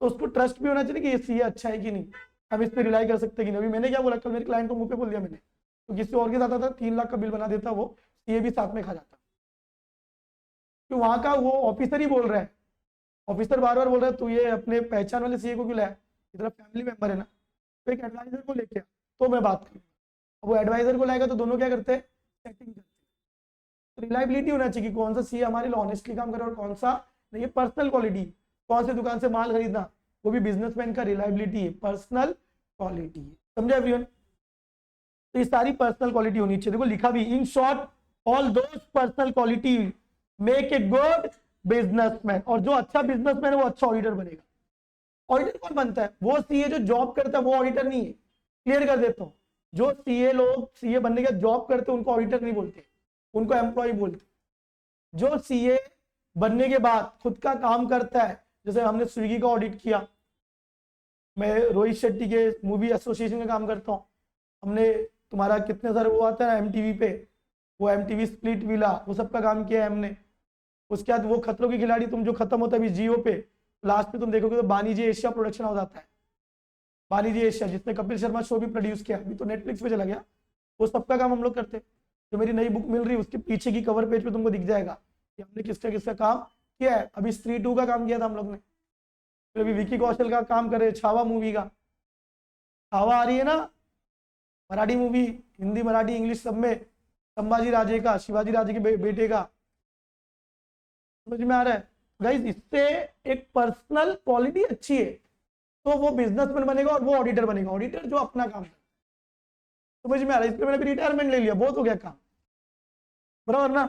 तो उसको ट्रस्ट भी होना चाहिए कि ये सीए अच्छा है कि नहीं, हम इस पर रिलाई कर सकते कि नहीं। अभी मैंने क्या बोला, कल मेरे क्लाइंट को मुंह पे बोल दिया मैंने, तो किसी और के साथ आता 3 लाख का बिल बना देता, वो सीए भी साथ में खा जाता। तो वहां का वो ऑफिसर ही बोल रहा है, ऑफिसर बार बार बोल रहा है तू ये अपने पहचान वाले सीए को क्यों लाया, इतना फैमिली मेंबर है ना, तो एक एडवाइजर को लेके तो मैं बात करूँ। वो एडवाइजर को लाएगा तो दोनों क्या करते हैं? सेटिंग करते हैं। रिलायबिलिटी होना चाहिए कि कौन सा सीए हमारे लिए ऑनेस्टली काम करे और कौन सा नहीं। पर्सनल क्वालिटी, कौन से दुकान से माल खरीदना, वो भी बिजनेसमैन का रिलायबिलिटी है, पर्सनल क्वालिटी है। समझे एवरीवन? तो ये सारी पर्सनल क्वालिटी होनी चाहिए। देखो लिखा भी, in short all those personal quality make a good businessman. और जो अच्छा बिजनेसमैन है वो अच्छा ऑडिटर बनेगा। ऑडिटर कौन बनता है? वो सीए जो जॉब करता है, वो ऑडिटर नहीं है। क्लियर कर देता हूं, जो सीए लोग सीए बनने के जॉब करते हैं उनको ऑडिटर नहीं बोलते, उनको एम्प्लॉय बोलते। जो सीए बनने के बाद खुद का काम करता है, जैसे हमने स्विगी का ऑडिट किया, मैं रोहित शेट्टी के मूवी एसोसिएशन का काम करता हूँ, हमने तुम्हारा कितने सारे वो आता है ना एमटीवी पे, वो एमटीवी स्प्लिट विला, वो सब का काम किया है हमने। उसके बाद वो खतरों के खिलाड़ी तुम जो खत्म होता है अभी जियो पे, लास्ट में तुम देखोगे तो बानीजी एशिया प्रोडक्शन हाउस आता है, बानीजी एशिया, जिसने कपिल शर्मा शो भी प्रोड्यूस किया, अभी तो नेटफ्लिक्स पे चला गया। वो सबका काम हम लोग करते हैं। जो मेरी नई बुक मिल रही है उसके पीछे की कवर पेज पे तुमको दिख जाएगा कि हमने किसका किसका काम किया है। अभी स्त्री 2 का काम किया था हम लोग ने, फिर अभी विकी कौशल का काम करे छावा मूवी का। छावा आ रही है ना, मराठी मूवी, हिंदी मराठी इंग्लिश सब में, संभाजी राजे का, शिवाजी राजे के बेटे का। समझ में आ रहा है गाइस? इससे एक पर्सनल क्वालिटी अच्छी है तो वो बिजनेसमैन बनेगा और वो ऑडिटर बनेगा, ऑडिटर जो अपना काम है। समझ में आ रहा है? इसलिए मैंने भी रिटायरमेंट ले लिया, बहुत हो गया काम, बराबर ना।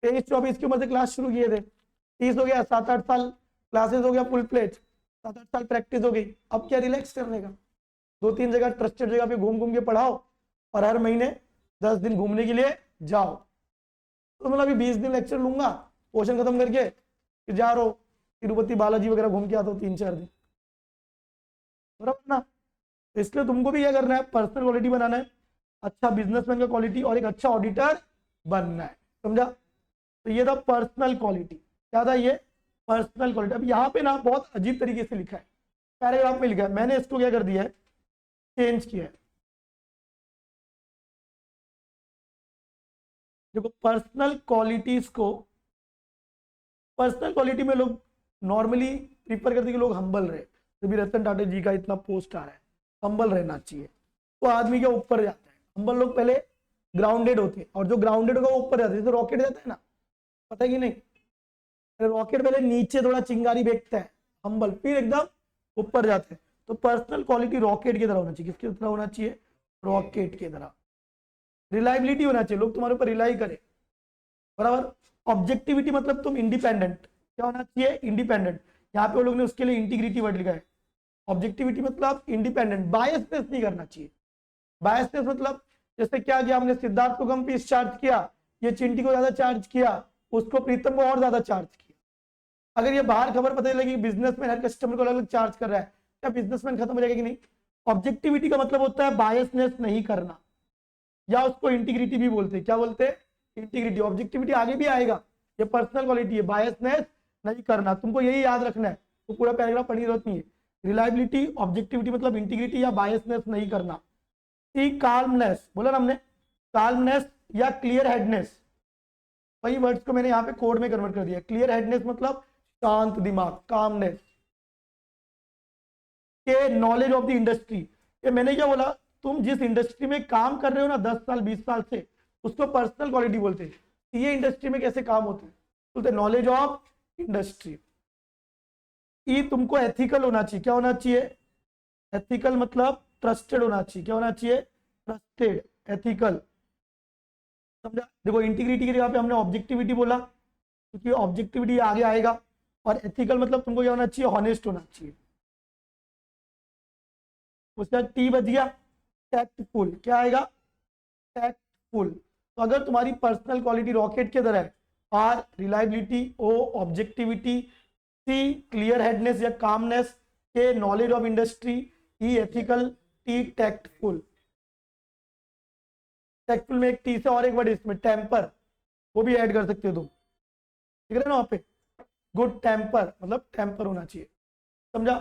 23-24 की उम्र से क्लास शुरू किए थे, 30 हो गया, 7-8 साल क्लासेस हो गया फुल प्लेज, 7-8 साल प्रैक्टिस हो गई। अब क्या रिलैक्स करने का, 2-3 जगह ट्रस्टेड जगह पे घूम घूम के पढ़ाओ और हर महीने 10 दिन घूमने के लिए जाओ। तो मतलब अभी 20 दिन लेक्चर लूंगा, पोर्शन खत्म करके फिर जा रहा हूँ तिरुपति बालाजी वगैरह घूम के आता हूँ 3-4 दिन, बराबर ना। इसलिए तुमको भी क्या करना है, पर्सनल क्वालिटी बनाना है, अच्छा बिजनेसमैन का क्वालिटी और एक अच्छा ऑडिटर बनना है, समझा? तो ये था पर्सनल क्वालिटी। क्या था ये? Personal quality. अब यहाँ पे ना बहुत अजीब तरीके से लिखा है, पैराग्राफ में लिखा है, मैंने इसको क्या कर दिया है, चेंज किया है। देखो पर्सनल क्वालिटीज को, पर्सनल क्वालिटी में लोग नॉर्मली प्रीफर करते हैं कि लोग हम्बल रहे। जब रतन टाटा जी का इतना पोस्ट आ रहा है, हम्बल रहना चाहिए, तो आदमी के ऊपर जाता है। हम्बल लोग पहले ग्राउंडेड होते हैं और जो ग्राउंडेड होगा वो ऊपर जाते हैं, जैसे रॉकेट जाता है ना, पता है कि नहीं? रॉकेट पहले नीचे थोड़ा चिंगारी फेंकता है, हम्बल, फिर एकदम ऊपर जाते हैं। तो पर्सनल क्वालिटी रॉकेट की तरह होना चाहिए। किसकी तरह होना चाहिए? रॉकेट की तरह। रिलायबिलिटी होना चाहिए, लोग तुम्हारे ऊपर रिलाई करें, बराबर। ऑब्जेक्टिविटी मतलब तुम इंडिपेंडेंट, क्या होना चाहिए? इंडिपेंडेंट। यहाँ पे वो लोग ने उसके लिए इंटीग्रिटी वर्ड लिखा है। ऑब्जेक्टिविटी मतलब इंडिपेंडेंट, बायसनेस नहीं करना चाहिए। बायसनेस मतलब जैसे क्या किया हमने, सिद्धार्थ को कम पीस चार्ज किया, ये चिंटी को ज्यादा चार्ज किया, उसको प्रीतम को और ज्यादा चार्ज किया। अगर ये बाहर खबर पता लगी बिजनेसमैन हर कस्टमर को अलग अलग चार्ज कर रहा है, क्या बिजनेसमैन खत्म हो जाएगा कि नहीं? ऑब्जेक्टिविटी का मतलब होता है बायसनेस नहीं करना, या उसको इंटीग्रिटी भी बोलते हैं। क्या बोलते हैं? इंटीग्रिटी। ऑब्जेक्टिविटी आगे भी आएगा, ये पर्सनल क्वालिटी है, बायसनेस नहीं करना। तुमको यही याद रखना है, तो पूरा पैराग्राफ पढ़ने की जरूरत नहीं है। रिलायबिलिटी, ऑब्जेक्टिविटी मतलब इंटीग्रिटी या बायसनेस नहीं करना। काल्मनेस बोला ना हमने, काल्मनेस या क्लियर हेडनेस, वही वर्ड्स को मैंने यहाँ पे कोड में कन्वर्ट कर दिया। क्लियर हेडनेस मतलब शांत दिमाग, calmness. K knowledge of the industry, ये मैंने क्या बोला, तुम जिस इंडस्ट्री में काम कर रहे हो ना 10 साल 20 साल से, उसको पर्सनल क्वालिटी बोलते हैं। ये इंडस्ट्री में कैसे काम होते हैं, बोलते नॉलेज ऑफ इंडस्ट्री। ई तुमको एथिकल होना चाहिए। क्या होना चाहिए? एथिकल मतलब ट्रस्टेड होना चाहिए। क्या होना चाहिए? ट्रस्टेड, एथिकल, समझा? देखो इंटीग्रिटी की जगह पे हमने ऑब्जेक्टिविटी बोला, क्योंकि ऑब्जेक्टिविटी आगे आएगा। और एथिकल मतलब तुमको क्या होना चाहिए? हॉनेस्ट होना चाहिए। उसके बाद टी बच गया, टैक्टफुल। क्या आएगा? टैक्टफुल। तो अगर तुम्हारी पर्सनल क्वालिटी रॉकेट के तरह है, R reliability, O objectivity, C clear headedness या calmness, K knowledge of industry, E ethical, T tactful. Tactful में एक टी से और एक वर्ड इसमें टेम्पर, वो भी ऐड कर सकते हो तुम, ठीक है ना? वहां पे गुड टेम्पर मतलब टेम्पर होना चाहिए, समझा?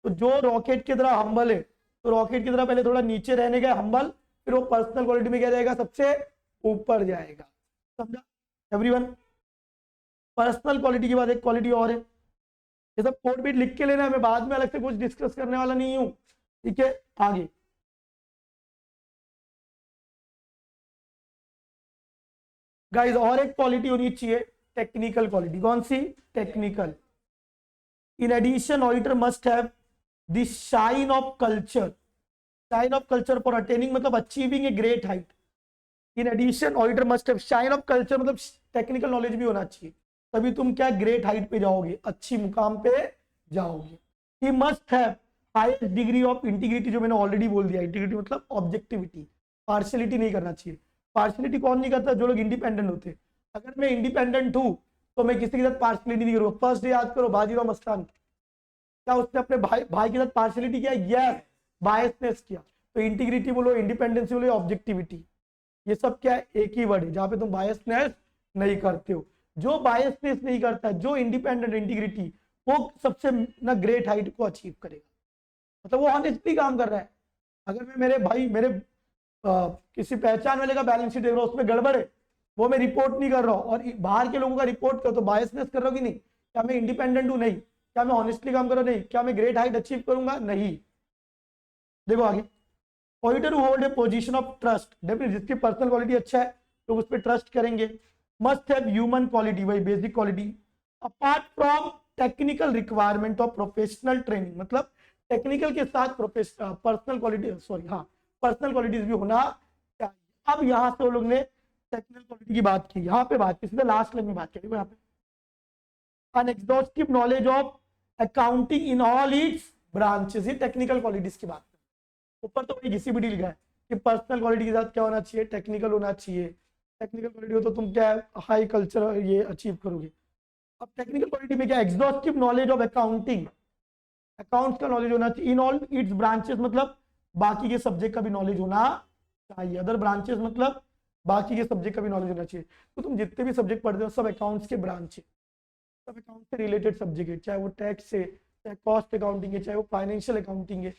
तो जो रॉकेट की तरह हम्बल है, तो रॉकेट की तरह पहले थोड़ा नीचे रहने का हम्बल, फिर वो पर्सनल क्वालिटी में क्या जाएगा? सबसे ऊपर जाएगा, समझा एवरीवन? पर्सनल क्वालिटी के बाद एक क्वालिटी और है, ये सब कोड बीट लिख के लेना है, मैं बाद में अलग से कुछ डिस्कस करने वाला नहीं हूं, ठीक है? आगे गाइस और एक क्वालिटी होनी चाहिए, टेक्निकल क्वालिटी। कौन सी? Technical. In addition auditor must have the shine of culture, shine of culture for attaining मतलब achieving a great height. In addition auditor must have shine of culture मतलब technical knowledge भी होना चाहिए, तभी तुम क्या ग्रेट हाइट पे जाओगे, अच्छी मुकाम पे जाओगे। He must have highest degree of integrity, जो मैंने ऑलरेडी बोल दिया, इंटीग्रिटी मतलब ऑब्जेक्टिविटी, पार्शियलिटी नहीं करना चाहिए। पार्शियलिटी कौन नहीं करता? जो लोग इंडिपेंडेंट होते हैं। अगर मैं इंडिपेंडेंट हूं तो मैं किसी के साथ पार्शियलिटी नहीं करूंगा। फर्स्ट डे याद करो बाजीराव मस्तान, क्या उसने अपने भाई के साथ पार्शियलिटी किया? यस, बायसनेस किया। तो इंटीग्रिटी बोलो, इंडिपेंडेंसी बोलो, ऑब्जेक्टिविटी, ये सब क्या है, एक ही वर्ड है जहां पे तुम बायसनेस नहीं करते हो। जो बायसनेस नहीं करता, जो इंडिपेंडेंट, इंटीग्रिटी, वो सबसे ना ग्रेट हाइट को अचीव करेगा। मतलब वो ऑनेस्टली काम कर रहा है। अगर मैं मेरे भाई मेरे किसी पहचान वाले का बैलेंस शीट देख रहा हूँ, उसमें गड़बड़ है, वो मैं रिपोर्ट नहीं कर रहा हूँ, और बाहर के लोगों का रिपोर्ट करो, तो बायसनेस कर रहा हूँ कि नहीं? क्या मैं इंडिपेंडेंट हूँ? नहीं। क्या मैं ऑनेस्टली काम कर रहा हूँ? नहीं। क्या मैं ग्रेट हाइट अचीव करूंगा? नहीं। देखो आगे, auditor hold a position of trust, definitely जिसकी पर्सनल क्वालिटी अच्छा है तो उस पर ट्रस्ट करेंगे। मस्ट हैव ह्यूमन क्वालिटी, वही basic quality, apart from technical requirement of professional training, मतलब टेक्निकल के साथ पर्सनल क्वालिटी, सॉरी हाँ, पर्सनल क्वालिटीज भी होना चाहिए। अब यहां से वो लोग ने टेक्निकल क्वालिटी की बात की, यहाँ पे बात की, सीधा लास्ट लाइन में बात की। यहाँ पे N exhaustive knowledge of accounting in all it's branches, ये टेक्निकल क्वालिटीज की बात। ऊपर तो वही घिसी पिटी लिखा है कि पर्सनल क्वालिटी के साथ क्या होना चाहिए, टेक्निकल होना चाहिए। टेक्निकल क्वालिटी हो तो तुम क्या हाई कल्चर ये अचीव करोगे। अब टेक्निकल क्वालिटी में क्या, exhaustive knowledge of accounting, accounts का नॉलेज होना चाहिए, इन ऑल इट्स ब्रांचेस, मतलब बाकी के सब्जेक्ट का भी नॉलेज होना चाहिए। अदर ब्रांचेस मतलब बाकी के सब्जेक्ट का भी नॉलेज होना चाहिए। तो तुम जितने भी सब्जेक्ट पढ़ते हो सब अकाउंट्स के ब्रांच है, सब अकाउंट से रिलेटेड सब्जेक्ट है, चाहे वो टैक्स है, चाहे कॉस्ट अकाउंटिंग है, चाहे वो फाइनेंशियल अकाउंटिंग है,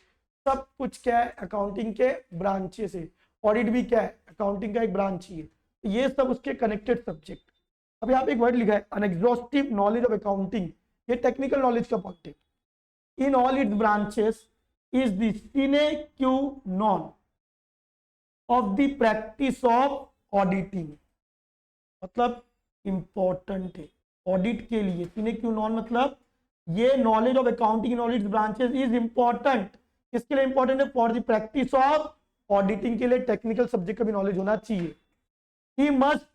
सब कुछ क्या है अकाउंटिंग के ब्रांचेस है। ऑडिट भी क्या है अकाउंटिंग का एक ब्रांच ही है। ये सब उसके कनेक्टेड सब्जेक्ट। अब यहाँ पे एक वर्ड लिखा है अनएग्जॉस्टिव नॉलेज ऑफ अकाउंटिंग, ये टेक्निकल नॉलेज का पॉइंट है। In all it's branches is the cine Q none of the practice of auditing, मतलब इंपॉर्टेंट है ऑडिट के लिए। सिने क्यू नॉन मतलब ये knowledge of accounting knowledge branches is important. किसके लिए इंपॉर्टेंट है? For the practice of auditing के लिए टेक्निकल सब्जेक्ट का भी नॉलेज होना चाहिए। ही मस्ट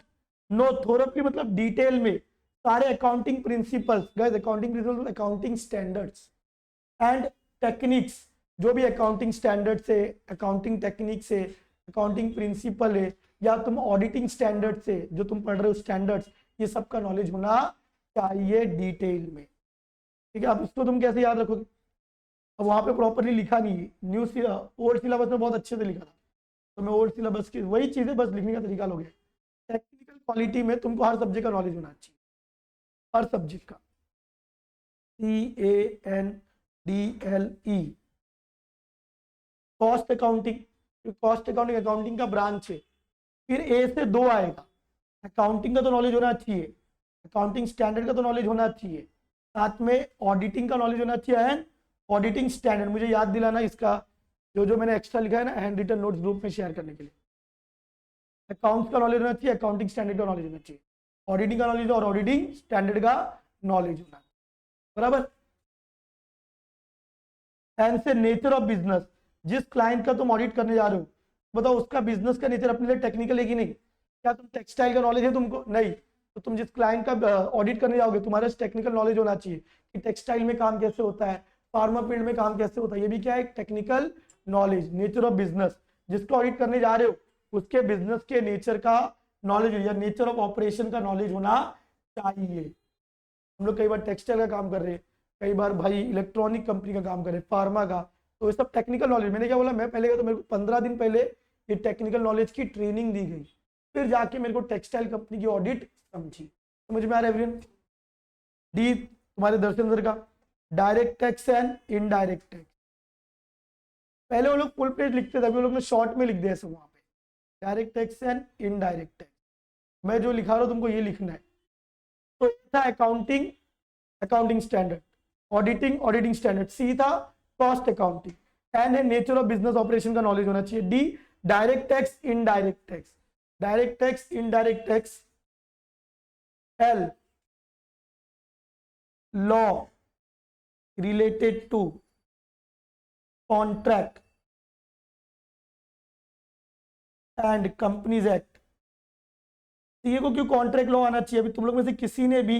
नो थोरपली, मतलब डिटेल में सारे accounting principles, guys accounting principles accounting standards and techniques, जो भी अकाउंटिंग स्टैंडर्ड से, अकाउंटिंग टेक्निक से, अकाउंटिंग प्रिंसिपल है, या तुम ऑडिटिंग स्टैंडर्ड से जो तुम पढ़ रहे हो स्टैंडर्ड्स, ये सब का नॉलेज होना चाहिए डिटेल में। ठीक है, अब इसको तुम कैसे याद रखोगे? अब वहां पे प्रॉपरली लिखा नहीं है, न्यू ओल्ड सिलेबस में बहुत अच्छे से लिखा था, तो मैं ओल्ड सिलेबस की वही चीजें बस लिखने का तरीका लोगे। टेक्निकल क्वालिटी में तुमको हर सब्जेक्ट का नॉलेज होना चाहिए, हर सब्जेक्ट का। CANDLE, cost accounting, cost accounting accounting का ब्रांच है। फिर ए से 2 आएगा, अकाउंटिंग का तो नॉलेज होना चाहिए, अकाउंटिंग स्टैंडर्ड का तो नॉलेज होना चाहिए, साथ में ऑडिटिंग का नॉलेज होना चाहिए एंड ऑडिटिंग स्टैंडर्ड। मुझे याद दिलाना इसका, जो मैंने एक्स्ट्रा लिखा है ना हैंड रिटन नोट्स ग्रुप में शेयर करने के लिए। अकाउंट्स का नॉलेज होना चाहिए, अकाउंटिंग स्टैंडर्ड का नॉलेज होना चाहिए, ऑडिटिंग का नॉलेज और ऑडिटिंग स्टैंडर्ड का नॉलेज होना, बराबर। एंड से नेचर ऑफ बिजनेस, जिस क्लाइंट का तुम ऑडिट करने जा रहे हो बताओ उसका बिजनेस का नेचर अपने लिए टेक्निकल है कि नहीं? क्या तुम टेक्सटाइल का नॉलेज है तुमको? नहीं। तो तुम जिस क्लाइंट का ऑडिट करने जाओगे तुम्हारा टेक्निकल नॉलेज होना चाहिए कि टेक्सटाइल में काम कैसे होता है, फार्मा फील्ड में काम कैसे होता है, ये भी क्या है technical knowledge. Nature of business, जिसको ऑडिट करने जा रहे हो उसके बिजनेस के नेचर का नॉलेज या नेचर ऑफ ऑपरेशन का नॉलेज होना चाहिए। हम लोग कई बार टेक्सटाइल का काम कर रहे हैं, कई बार भाई इलेक्ट्रॉनिक कंपनी का काम कर रहे हैं, फार्मा का, तो ये सब टेक्निकल नॉलेज। मैंने क्या बोला, मैं पहले गया तो मेरे को 15 दिन पहले ये टेक्निकल नॉलेज की ट्रेनिंग दी गई, फिर जाके मेरे को टेक्सटाइल कंपनी की ऑडिट समझी। तो मुझे में आ रहा है डी तुम्हारे दर्शन सर का direct tax and indirect tax. पहले वो लोग फुल पेज लिखते थे, अभी वो लोग ने शॉर्ट में लिख दिया सब वहां पे, direct tax and indirect tax. मैं जो लिखा रहा हूँ तुमको ये लिखना है। तो था accounting, accounting standard, auditing, auditing standard, C था कॉस्ट अकाउंटिंग, एन है नेचर ऑफ बिजनेस ऑपरेशन का नॉलेज होना चाहिए, D direct tax indirect tax, direct tax indirect tax, L law related to contract and companies act. CA को क्यों contract law आना चाहिए? अभी तुम लोग में से किसी ने भी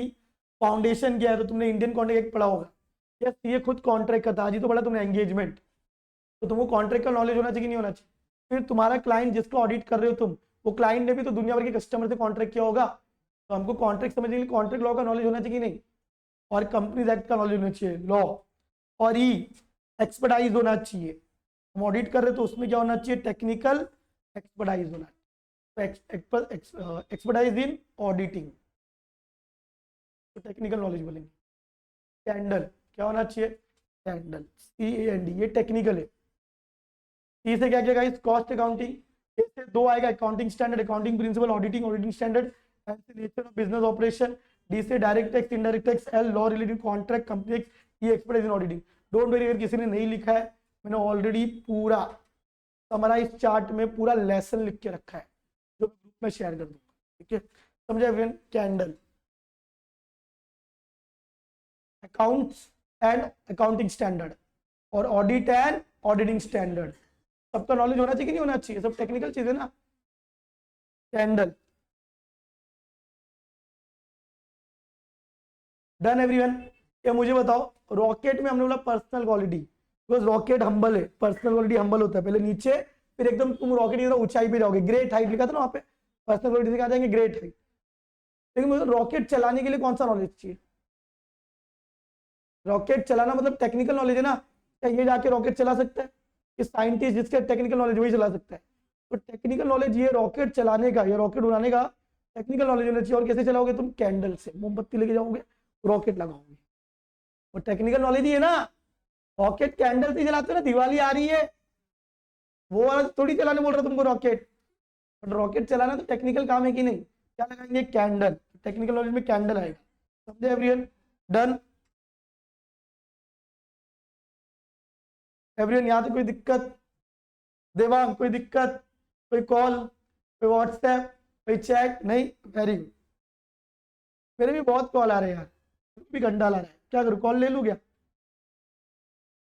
फाउंडेशन किया है तो तुमने इंडियन कॉन्ट्रैक्ट एक्ट पढ़ा होगा, या सीए खुद कॉन्ट्रैक्ट का था, आज ही तो पढ़ा तुमने एंगेजमेंट, तो तुमको कॉन्ट्रैक्ट का नॉलेज होना चाहिए कि नहीं होना चाहिए? फिर तुम्हारा क्लाइंट जिसको ऑडिट कर रहे हो तुम, वो क्लाइंट ने भी तो दुनिया भर के कस्टमर से कॉन्ट्रैक्ट किया होगा, तो हमको कॉन्ट्रैक्ट समझने के लिए कॉन्ट्रैक्ट लॉ का नॉलेज होना चाहिए कि नहीं? और कंपनीज एक्ट का नॉलेज होना चाहिए लॉ, और ई एक्सपर्टाइज होना चाहिए, हम ऑडिट कर रहे तो उसमें क्या होना चाहिए, टेक्निकल एक्सपर्टाइज होना चाहिए, एक्सपर्टाइज इन ऑडिटिंग, तो टेक्निकल नॉलेज बोलेंगे। कैंडल क्या होना चाहिए, कैंडल CAND, ये टेक्निकल है। सी से क्या क्या गाइस, कॉस्ट अकाउंटिंग। ए से दो आएगा, accounting standard, accounting principle, auditing, auditing standard. N से nature of business operation. D से direct tax, indirect tax. L law related contract, company act. ये expertise in auditing. Don't worry अगर किसी ने नहीं लिखा है, मैंने ऑलरेडी पूरा समराइज चार्ट में पूरा लेसन लिख के रखा है जो ग्रुप में शेयर कर दूंगा, ठीक है। समझे friend, candle accounts and accounting standard, और ऑडिट एंड ऑडिटिंग स्टैंडर्ड। सबका नॉलेज होना चाहिए कि नहीं होना चाहिए, सब टेक्निकल चीज है ना। Candle done everyone. ये मुझे बताओ, रॉकेट में हमने बोला personal quality, because rocket humble है, पर्सनल क्वालिटी हम्बल होता है, पहले नीचे फिर एकदम तुम रॉकेट की तरह ऊंचाई पे जाओगे। ग्रेट हाइट लिखा था ना वहां पे, पर्सनल क्वालिटी से कहा जाएंगे ग्रेट हाइट। लेकिन मुझे रॉकेट चलाने के लिए कौन सा नॉलेज चाहिए, रॉकेट चलाना मतलब टेक्निकल नॉलेज है ना। क्या ये जाके रॉकेट चला सकता है, कि साइंटिस्ट जिसके टेक्निकल नॉलेज वही चला सकता है। तो टेक्निकल नॉलेज ये रॉकेट चलाने का या रॉकेट उड़ाने का टेक्निकल नॉलेज होना चाहिए। और कैसे चलाओगे तुम, कैंडल से, मोमबत्ती लेके जाओगे, रॉकेट लगाओगे, वो टेक्निकल नॉलेज ही है ना। रॉकेट कैंडल से चलाते हो ना, दिवाली आ रही है, वो वाला थोड़ी चलाने बोल रहा तुमको रॉकेट। बट रॉकेट चलाना तो टेक्निकल काम है कि नहीं। क्या लगाएंगे, कैंडल, टेक्निकल नॉलेज में कैंडल आएगा। समझे एवरीवन, डन एवरीवन। यहाँ तो कोई दिक्कत, देवांग कोई दिक्कत, कोई कॉल, कोई व्हाट्सएप, कोई चैट नहीं, वेरी गुड। मेरे भी बहुत कॉल आ रहे हैं यार, भी घंटा ला रहा है, क्या करूँ, कॉल ले लूँ क्या,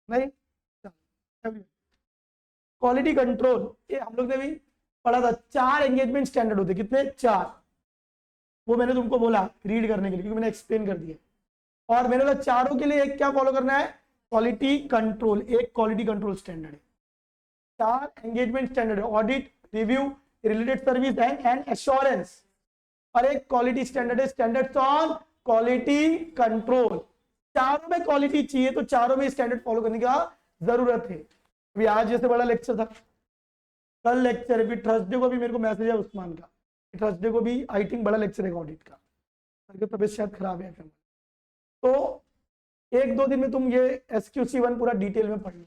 नहीं। क्वालिटी कंट्रोल, ये हम लोग ने भी पढ़ा था। 4 एंगेजमेंट स्टैंडर्ड होते, कितने, 4। वो मैंने तुमको बोला रीड करने के लिए, क्योंकि मैंने एक्सप्लेन कर दिया। और मैंने बोला चारों के लिए एक क्या फॉलो करना है, क्वालिटी कंट्रोल, एक क्वालिटी कंट्रोल स्टैंडर्ड है। 4 एंगेजमेंट स्टैंडर्ड है, audit, review, related service and assurance. और एक क्वालिटी स्टैंडर्ड है, स्टैंडर्ड्स ऑन क्वालिटी कंट्रोल। चारों में क्वालिटी चाहिए तो चारों में स्टैंडर्ड फॉलो करने का जरूरत है। अभी आज जैसे बड़ा लेक्चर था, कल लेक्चर है, फिर थर्सडे को भी मेरे को मैसेज है उस्मान का, थर्सडे को भी आई थिंक बड़ा लेक्चर है ऑडिट का, तबियत शायद खराब है। तो 1-2 दिन में तुम ये SQC1 पूरा डिटेल में पढ़ लो,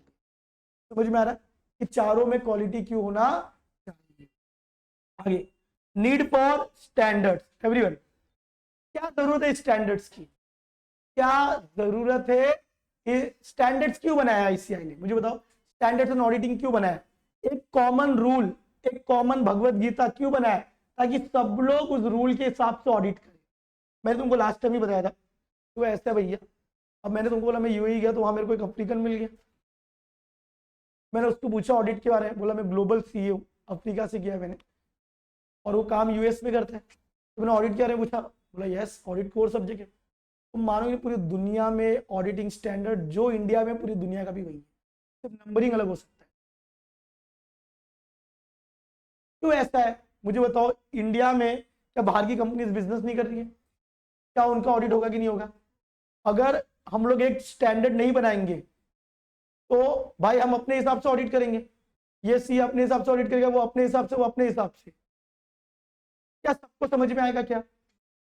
समझ में आ रहा है कि चारों में क्वालिटी क्यों होना चाहिए। आगे, नीड फॉर स्टैंडर्ड्स एवरीवन, क्या जरूरत है स्टैंडर्ड्स की, क्या जरूरत है, कि स्टैंडर्ड्स क्यों बनाया ICAI ने, मुझे बताओ। स्टैंडर्ड्स एंड ऑडिटिंग क्यों बनाया, एक कॉमन रूल, एक कॉमन भगवत गीता क्यों बनाया, ताकि सब लोग उस रूल के हिसाब से ऑडिट करें। मैंने तुमको लास्ट टाइम ही बताया था, तो ऐसा भैया, अब मैंने तुमको बोला मैं UAE गया तो वहां मेरे को एक अफ्रीकन मिल गया, मैंने उसको पूछा ऑडिट के बारे में, बोला मैं ग्लोबल CEO अफ्रीका से किया मैंने, और वो काम US में करता है। तो मैंने ऑडिट के बारे में पूछा, बोला यस ऑडिट कोर सब्जेक्ट है। तुम मानोगे पूरी दुनिया में ऑडिटिंग स्टैंडर्ड जो इंडिया में, पूरी दुनिया का भी वही है, सिर्फ नंबरिंग अलग हो सकता है। क्यों ऐसा है मुझे बताओ, इंडिया में क्या बाहर की कंपनीज बिजनेस नहीं कर रही है, क्या उनका ऑडिट होगा कि नहीं होगा। अगर हम लोग एक स्टैंडर्ड नहीं बनाएंगे तो भाई हम अपने हिसाब से ऑडिट करेंगे, ये सी अपने हिसाब से ऑडिट करेगा, वो अपने हिसाब से, वो अपने हिसाब से, क्या सबको समझ में आएगा क्या।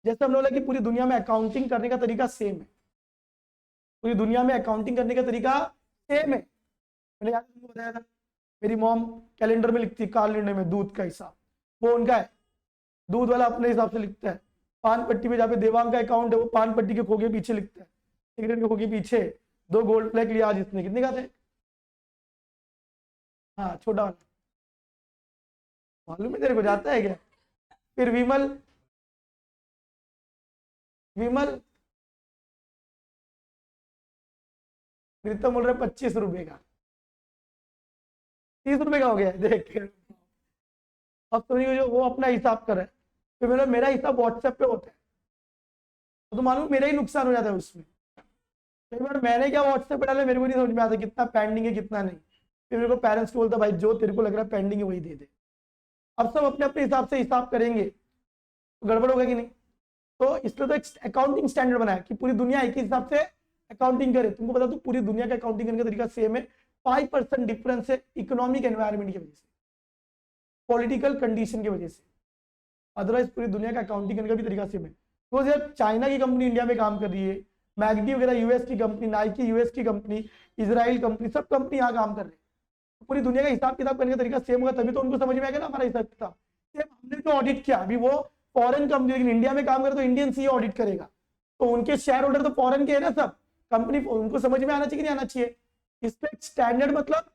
जैसे हम लोग कि पूरी दुनिया में अकाउंटिंग करने का तरीका सेम है, पूरी दुनिया में अकाउंटिंग करने का तरीका सेम है। मैंने याद तुमको बताया था, मेरी मॉम कैलेंडर में लिखती है, कैलेंडर में दूध का हिसाब, वो उनका है, दूध वाला अपने हिसाब से लिखता है। पान पट्टी पे जहाँ पे देवांग का अकाउंट है, वो पान पट्टी के खोगे पीछे लिखता है, सिगरेट के खोगे पीछे 2 गोल्ड फ्लैग लिया आज इसने, कितने का थे, हाँ छोटा वाला, मालूम है तेरे को, जाता है क्या। फिर विमल, विमल प्रीतम बोल रहे 25 रुपए का, 30 रुपए का हो गया देख। अब तो जो वो अपना हिसाब कर रहा है, तो मेरा हिसाब व्हाट्सएप पे होता है, तो मालूम मेरा ही नुकसान हो जाता है उसमें। कई बार मैंने क्या व्हाट्सएप पे डाला, मेरे को नहीं समझ में आता कितना पेंडिंग है कितना नहीं। फिर मेरे को पेरेंट्स को बोलता भाई जो तेरे को लग रहा है पेंडिंग है वही दे दे। अब सब अपने अपने हिसाब से हिसाब करेंगे तो गड़बड़ होगा कि नहीं। तो इसलिए तो एक अकाउंटिंग स्टैंडर्ड बनाया कि पूरी दुनिया एक ही हिसाब से अकाउंटिंग करे। तुमको बता दूं पूरी दुनिया का अकाउंटिंग करने का तरीका सेम है, 5% डिफरेंस है इकोनॉमिक एनवायरनमेंट की वजह से, पॉलिटिकल कंडीशन की वजह से। अदरवाइज पूरी दुनिया का अकाउंटिंग करने का भी तरीका सेम है। तो यार चाइना की कंपनी इंडिया में काम कर रही है, मैगडी वगैरह यूएस की कंपनी, नाइकी यूएस की कंपनी, इजराइल कंपनी, सब कंपनी यहाँ काम कर रही है। तो पूरी दुनिया का हिसाब किताब करने का तरीका सेम होगा, तभी तो उनको समझ में आएगा ना हमारा हिसाब किताब। सेम हमने जो ऑडिट किया, अभी वो फॉरेन कंपनी लेकिन इंडिया में काम करे तो इंडियन सीए ऑडिट करेगा, तो उनके शेयर होल्डर तो फॉरेन के है ना सब, कंपनी उनको समझ में आना चाहिए कि नहीं आना चाहिए। इस पे स्टैंडर्ड मतलब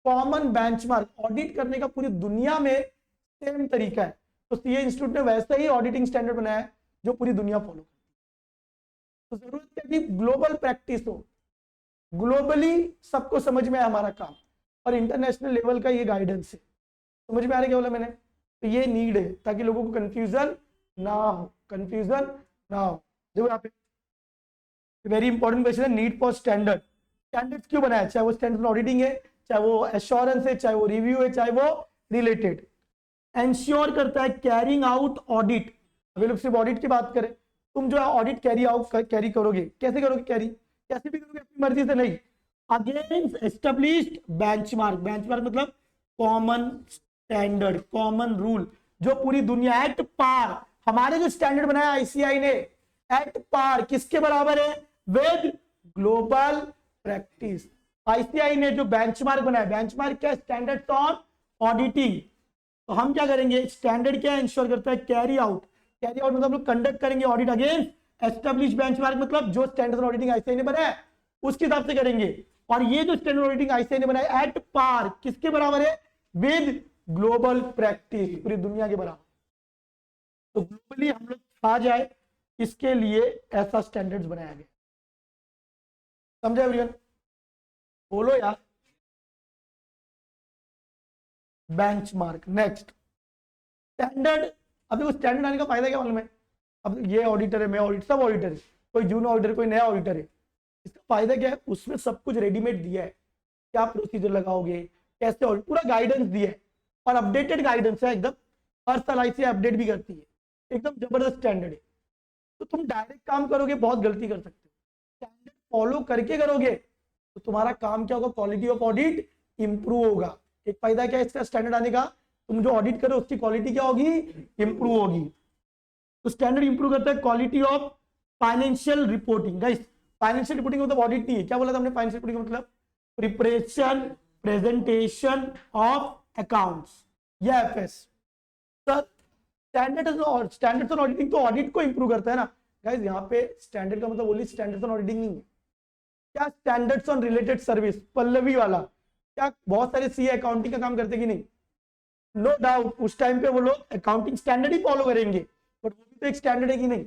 कॉमन बेंचमार्क, ऑडिट करने का पूरी दुनिया में सेम तरीका है। तो सीए इंस्टीट्यूट ने वैसा ही ऑडिटिंग स्टैंडर्ड बनाया है जो पूरी दुनिया फॉलो करती है। तो जरूरत है कि ग्लोबल प्रैक्टिस हो, ग्लोबली सबको समझ में आए हमारा काम, और इंटरनेशनल लेवल का ये गाइडेंस है। समझ में आ रहा है क्या बोला मैंने? तो ये नीड है ताकि लोगों को कंफ्यूजन ना हो, कंफ्यूजन ना हो। देखो यहाँ पे वेरी इंपॉर्टेंट क्वेश्चन है, नीड फॉर स्टैंडर्ड। स्टैंडर्ड्स क्यों बनाया? चाहे वो स्टैंडर्ड ऑडिटिंग है, चाहे वो एश्योरेंस है, चाहे वो रिव्यू है, चाहे वो रिलेटेड। एंश्योर करता है कैरिंग आउट ऑडिट। अभी लोग सिर्फ ऑडिट की बात करें, तुम जो है ऑडिट कैरी करोगे, कैसे करोगे कैरी? कैसे भी करोगे अपनी मर्जी से नहीं, अगेंस्ट एस्टेब्लिश्ड बेंचमार्क। बेंचमार्क मतलब कॉमन स्टैंडर्ड, कॉमन रूल, जो पूरी दुनिया एट पार। हमारे जो स्टैंडर्ड बनाया आईसीआई ने एट पार किसके बराबर है? With global practice. आईसीआई ने जो बेंचमार्क बनाया, बेंचमार्क क्या? Standard on auditing. तो हम क्या करेंगे? स्टैंडर्ड क्या इंश्योर करता है? Carry out. कैरी आउट मतलब हम लोग कंडक्ट करेंगे ऑडिट अगेंस्ट एस्टेब्लिश बेंचमार्क, मतलब जो स्टैंडर्ड ऑडिटिंग आईसीआई ने बनाया उसके हिसाब से करेंगे। और ये जो स्टैंडर्ड ऑडिटिंग आईसीआई ने बनाया एट पार किसके बराबर है? विद ग्लोबल प्रैक्टिस, पूरी दुनिया के बराबर। तो ग्लोबली हम लोग आ जाए, इसके लिए ऐसा स्टैंडर्ड्स बनाया गया। समझे एवरीवन? बोलो यार। बेंचमार्क। Next standard. अभी वो स्टैंडर्ड आने का फायदा क्या मालूम है? अब ये ऑडिटर है, मैं ऑडिटर, सब ऑडिटर है, कोई जूनियर ऑडिटर, कोई नया ऑडिटर है। इसका फायदा क्या है? उसमें सब कुछ रेडीमेड दिया है, क्या प्रोसीजर लगाओगे, कैसे ऑडिट, पूरा गाइडेंस दिया है, और अपडेटेड गाइडेंस है एकदम। हर साल ऐसे अपडेट भी करती है, एकदम जबरदस्त स्टैंडर्ड है। तो तुम डायरेक्ट काम करोगे बहुत गलती कर सकते हो, स्टैंडर्ड फॉलो करके करोगे तो तुम्हारा काम क्या होगा? क्वालिटी ऑफ ऑडिट इंप्रूव होगा। एक फायदा क्या है इसका स्टैंडर्ड आने का? तुम जो ऑडिट करो उसकी क्वालिटी क्या होगी? इंप्रूव होगी। तो स्टैंडर्ड इंप्रूव करता है quality of financial reporting. Guys financial reporting मतलब ऑडिट नहीं है। क्या बोला था हमने? फाइनेंशियल रिपोर्टिंग मतलब प्रिपरेशन, प्रेजेंटेशन ऑफ अकाउंट्स, या FS. Sir standards on auditing तो ऑडिट को इंप्रूव करता है ना। गाइस यहाँ पे स्टैंडर्ड का मतलब ओनली स्टैंडर्ड्स ऑन ऑडिटिंग नहीं है, क्या standards on related service, Pallavi वाला। क्या बहुत सारे सीए अकाउंटिंग का काम करते कि नहीं? नो डाउट उस टाइम पे वो लोग अकाउंटिंग स्टैंडर्ड ही फॉलो करेंगे, बट वो भी तो एक स्टैंडर्ड है कि नहीं?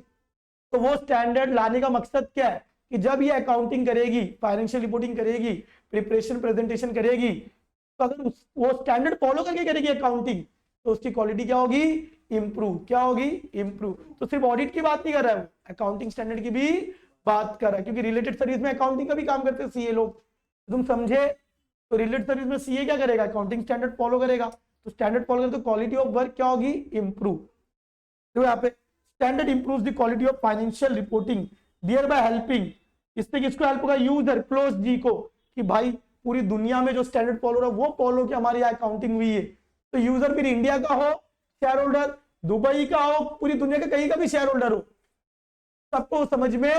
तो वो स्टैंडर्ड लाने का मकसद क्या है? कि जब ये अकाउंटिंग करेगी, फाइनेंशियल रिपोर्टिंग करेगी, प्रिपरेशन प्रेजेंटेशन करेगी, तो अगर वो स्टैंडर्ड फॉलो करके करेगी अकाउंटिंग, तो उसकी क्वालिटी क्या होगी? इंप्रूव। क्या होगी? इंप्रूव। तो सिर्फ ऑडिट की बात नहीं कर रहा है, अकाउंटिंग स्टैंडर्ड की भी बात कर रहा है, क्योंकि रिलेटेड सर्विस में अकाउंटिंग का भी काम करते हैं सीए लोग, तुम समझे? तो रिलेटेड सर्विस में सीए क्या करेगा? अकाउंटिंग स्टैंडर्ड फॉलो करेगा। तो स्टैंडर्ड फॉलो करे तो क्वालिटी ऑफ वर्क क्या होगी? इंप्रूव। तो यहाँ पे standard improve the quality of financial reporting, thereby helping. इससे किसको हेल्प होगा? यूजर, क्लोज जी को, कि भाई पूरी दुनिया में जो स्टैंडर्ड फॉलो हो रहा है वो फॉलो कि हमारे यहाँ अकाउंटिंग हुई है। तो यूजर फिर इंडिया का हो शेयर होल्डर, दुबई का हो, पूरी दुनिया का कहीं का भी शेयर होल्डर हो, सबको समझ में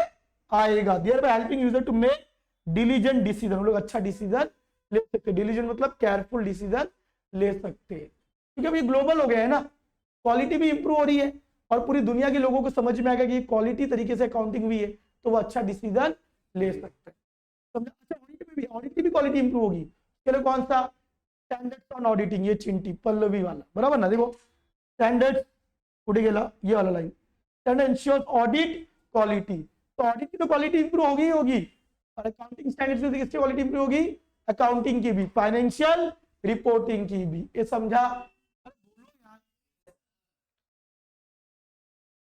आएगा। Thereby helping user to make diligent decision. हम लोग अच्छा डिसीजन ले सकते हैं। डिलीजेंट मतलब केयरफुल डिसीजन ले सकते हैं, क्योंकि अभी ग्लोबल हो गया है ना, क्वालिटी भी इंप्रूव हो रही है और पूरी दुनिया के लोगों को समझ में आएगा कि क्वालिटी तरीके से अकाउंटिंग हुई है, तो वो अच्छा डिसीजन ले सकते हैं। समझा? अच्छा ऑडिट की भी क्वालिटी इंप्रूव होगी। चलो कौन सा? स्टैंडर्ड्स ऑन ऑडिटिंग, ये चिंटी पल्लवी वाला, बराबर ना? देखो स्टैंडर्ड्स कुठे गेला, ये वाला line, standard ensures audit quality. तो ऑडिट की तो क्वालिटी इंप्रूव होगी होगी, और अकाउंटिंग स्टैंडर्ड्स से किसकी क्वालिटी इंप्रूव होगी? अकाउंटिंग की भी, फाइनेंशियल रिपोर्टिंग की भी। ये समझा?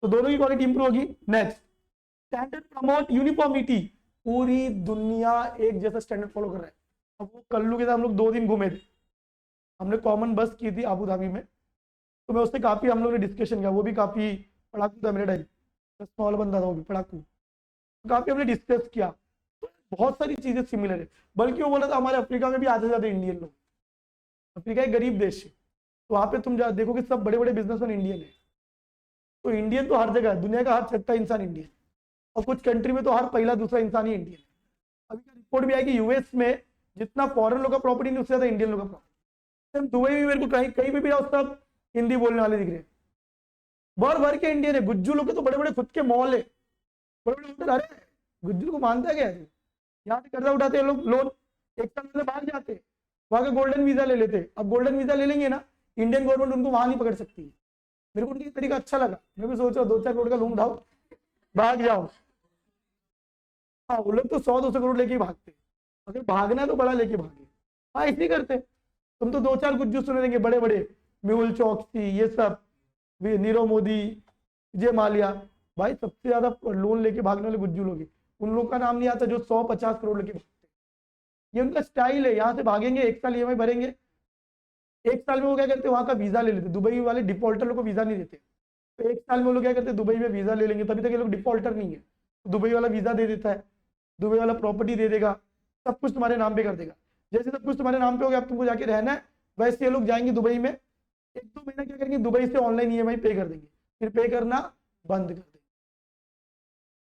तो दोनों की क्वालिटी इंप्रूव होगी। Next standard promote uniformity. पूरी दुनिया एक जैसा स्टैंडर्ड फॉलो कर रहा है। अब वो कल्लू के साथ हम लोग 2 दिन घूमे थे, हमने कॉमन बस की थी आबू धाबी में, तो मैं उससे काफी हम लोग ने डिस्कशन किया। वो भी काफी पढ़ाकू था मेरे टाइम, चश्मा वाला बंदा था वो भी पढ़ाकू, तो काफी हमने डिस्कस किया। तो बहुत सारी चीजें सिमिलर है। बल्कि वो बोला था हमारे अफ्रीका में भी आते जाते इंडियन लोग, अफ्रीका एक गरीब देश है, तो वहां पे तुम देखोगे सब बड़े बड़े बिजनेसमैन इंडियन है। तो इंडियन तो हर जगह है, दुनिया का हर छठा इंसान इंडियन, और कुछ कंट्री में तो हर पहला दूसरा इंसान ही इंडियन है। अभी का रिपोर्ट भी आया कि यूएस में जितना फॉरेन लोग का प्रॉपर्टी नहीं, उससे ज्यादा इंडियन लोग का प्रॉपर्टी। दुबई में मेरे को कहीं कहीं भी जाओ सब हिंदी बोलने वाले दिख रहे हैं, भर भर के इंडियन है। गुज्जू लोग के तो बड़े बड़े खुद के मॉल है, बड़े बड़े होटल। अरे गुज्जू को मानता क्या है, यहाँ से कर्जा उठाते हैं लोग, लोन एक साल में भाग जाते, वहां का गोल्डन वीजा ले लेते। अब गोल्डन वीजा ले लेंगे ना, इंडियन गवर्नमेंट उनको वहां नहीं पकड़ सकती। मेरे को उनकी तरीका अच्छा लगा, मैं भी सोच रहा 2-4 करोड़ का लोन उठाओ, भाग जाओ। हाँ वो लोग तो 100-200 करोड़ लेके ही भागते, अगर भागना है तो बड़ा लेके भागे। हाँ ऐसे ही करते। तुम तो 2-4 गुज्जू सुने देंगे बड़े बड़े, मेहुल चौकसी, ये सब, नीरव मोदी, विजय माल्या, भाई सबसे ज्यादा लोन लेके भागने वाले गुज्जू लोग हैं। उन लोग का नाम नहीं आता जो 100-50 करोड़ लेके भागते। ये उनका स्टाइल है, यहाँ से भागेंगे, एक साल ईएमआई भरेंगे, एक साल में वो क्या करते वहां का वीजा ले लेते। दुबई वाले डिफॉल्टर लोग को वीजा नहीं देते, तो एक साल में वो लोग क्या करते दुबई में वीजा ले लेंगे, तभी तक ये लोग डिफॉल्टर नहीं है। तो दुबई वाला वीजा दे देता है, दुबई वाला प्रॉपर्टी दे देगा, सब कुछ तुम्हारे नाम पे कर देगा। जैसे सब कुछ तुम्हारे नाम पे हो गया, अब तुमको जाके रहना है, वैसे ये लोग जाएंगे दुबई में, 1-2 महीना क्या करेंगे दुबई से ऑनलाइन ईएमआई पे कर देंगे, फिर पे करना बंद कर देंगे,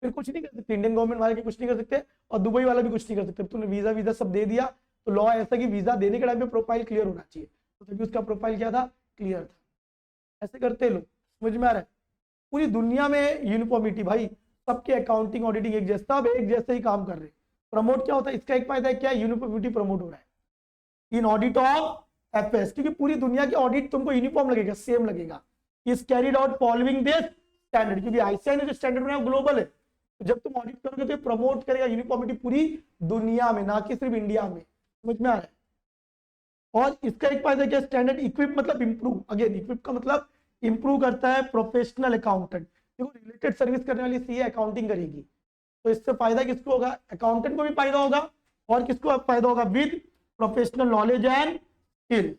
फिर कुछ नहीं कर सकते। इंडियन गवर्नमेंट वाले कुछ नहीं कर सकते और दुबई वाला भी कुछ नहीं कर सकते। तुमने वीजा सब दे दिया, तो लॉ ऐसा कि वीजा देने के टाइम पे प्रोफाइल क्लियर होना चाहिए, तो तभी उसका प्रोफाइल क्या था, क्लियर था। ऐसे करते लोग, समझ में आ रहा है। पूरी दुनिया में यूनिफॉर्मिटी भाई, सबके अकाउंटिंग ऑडिटिंग एक जैसा, सब एक जैसे ही काम कर रहे हैं। प्रमोट क्या होता है, इसका एक फायदा है क्या, यूनिफॉर्मिटी प्रमोट हो रहा है इन ऑडिट ऑफ एफएस, क्योंकि पूरी दुनिया के ऑडिट तुमको यूनिफॉर्म लगेगा, सेम लगेगा। Is carried out following this standard, क्योंकि आईसीआई ने जो स्टैंडर्ड बनाया ग्लोबल है, तो जब तुम ऑडिट करोगे तो प्रमोट करेगा यूनिफॉर्मिटी पूरी दुनिया में, ना कि सिर्फ इंडिया में। समझ में आ रहा है। और इसका एक फायदा क्या, स्टैंडर्ड इक्विप मतलब इंप्रूव, अगेन इक्विप का मतलब इंप्रूव करता है प्रोफेशनल अकाउंटेंट। देखो रिलेटेड सर्विस करने वाली सीए अकाउंटिंग करेगी, तो इससे फायदा किसको होगा, अकाउंटेंट को भी फायदा होगा, और किसको फायदा होगा, with professional knowledge and skill.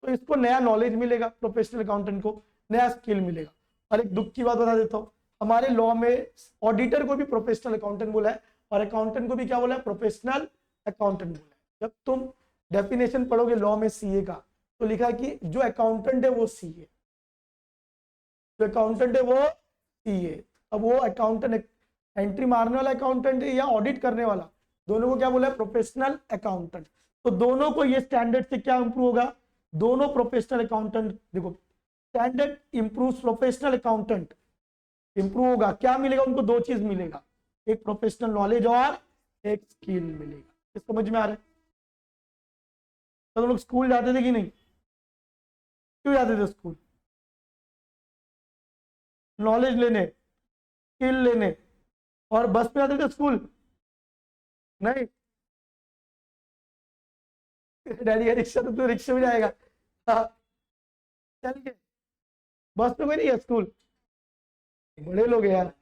तो इसको नया नॉलेज मिलेगा, प्रोफेशनल अकाउंटेंट को नया स्किल मिलेगा। और एक दुख की बात बता देता हूँ, हमारे लॉ में ऑडिटर को भी प्रोफेशनल अकाउंटेंट बोला है, और अकाउंटेंट को भी क्या बोला है, प्रोफेशनल अकाउंटेंट बोला है। जब तुम डेफिनेशन पढ़ोगे लॉ में सीए का, तो लिखा है कि जो अकाउंटेंट है वो सीए, जो अकाउंटेंट है वो सीए। अब वो अकाउंटेंट एंट्री मारने वाला अकाउंटेंट है या ऑडिट करने वाला, दोनों को क्या बोला है, प्रोफेशनल अकाउंटेंट। तो दोनों को ये स्टैंडर्ड से क्या इंप्रूव होगा, दोनों प्रोफेशनल अकाउंटेंट, देखो standard improve, professional accountant improve होगा, क्या मिलेगा उनको, 2 चीज मिलेगा, एक प्रोफेशनल नॉलेज और एक स्किल मिलेगा। इस समझ में आ रहा है। तो लोग स्कूल जाते थे कि नहीं, क्यों जाते थे स्कूल, नॉलेज लेने, स्किल लेने, और बस में जाते थे स्कूल नहीं, डैडी का रिक्शा तो रिक्शा में जाएगा, हाँ चल के, बस में कोई नहीं है स्कूल, बड़े लोग हैं यार।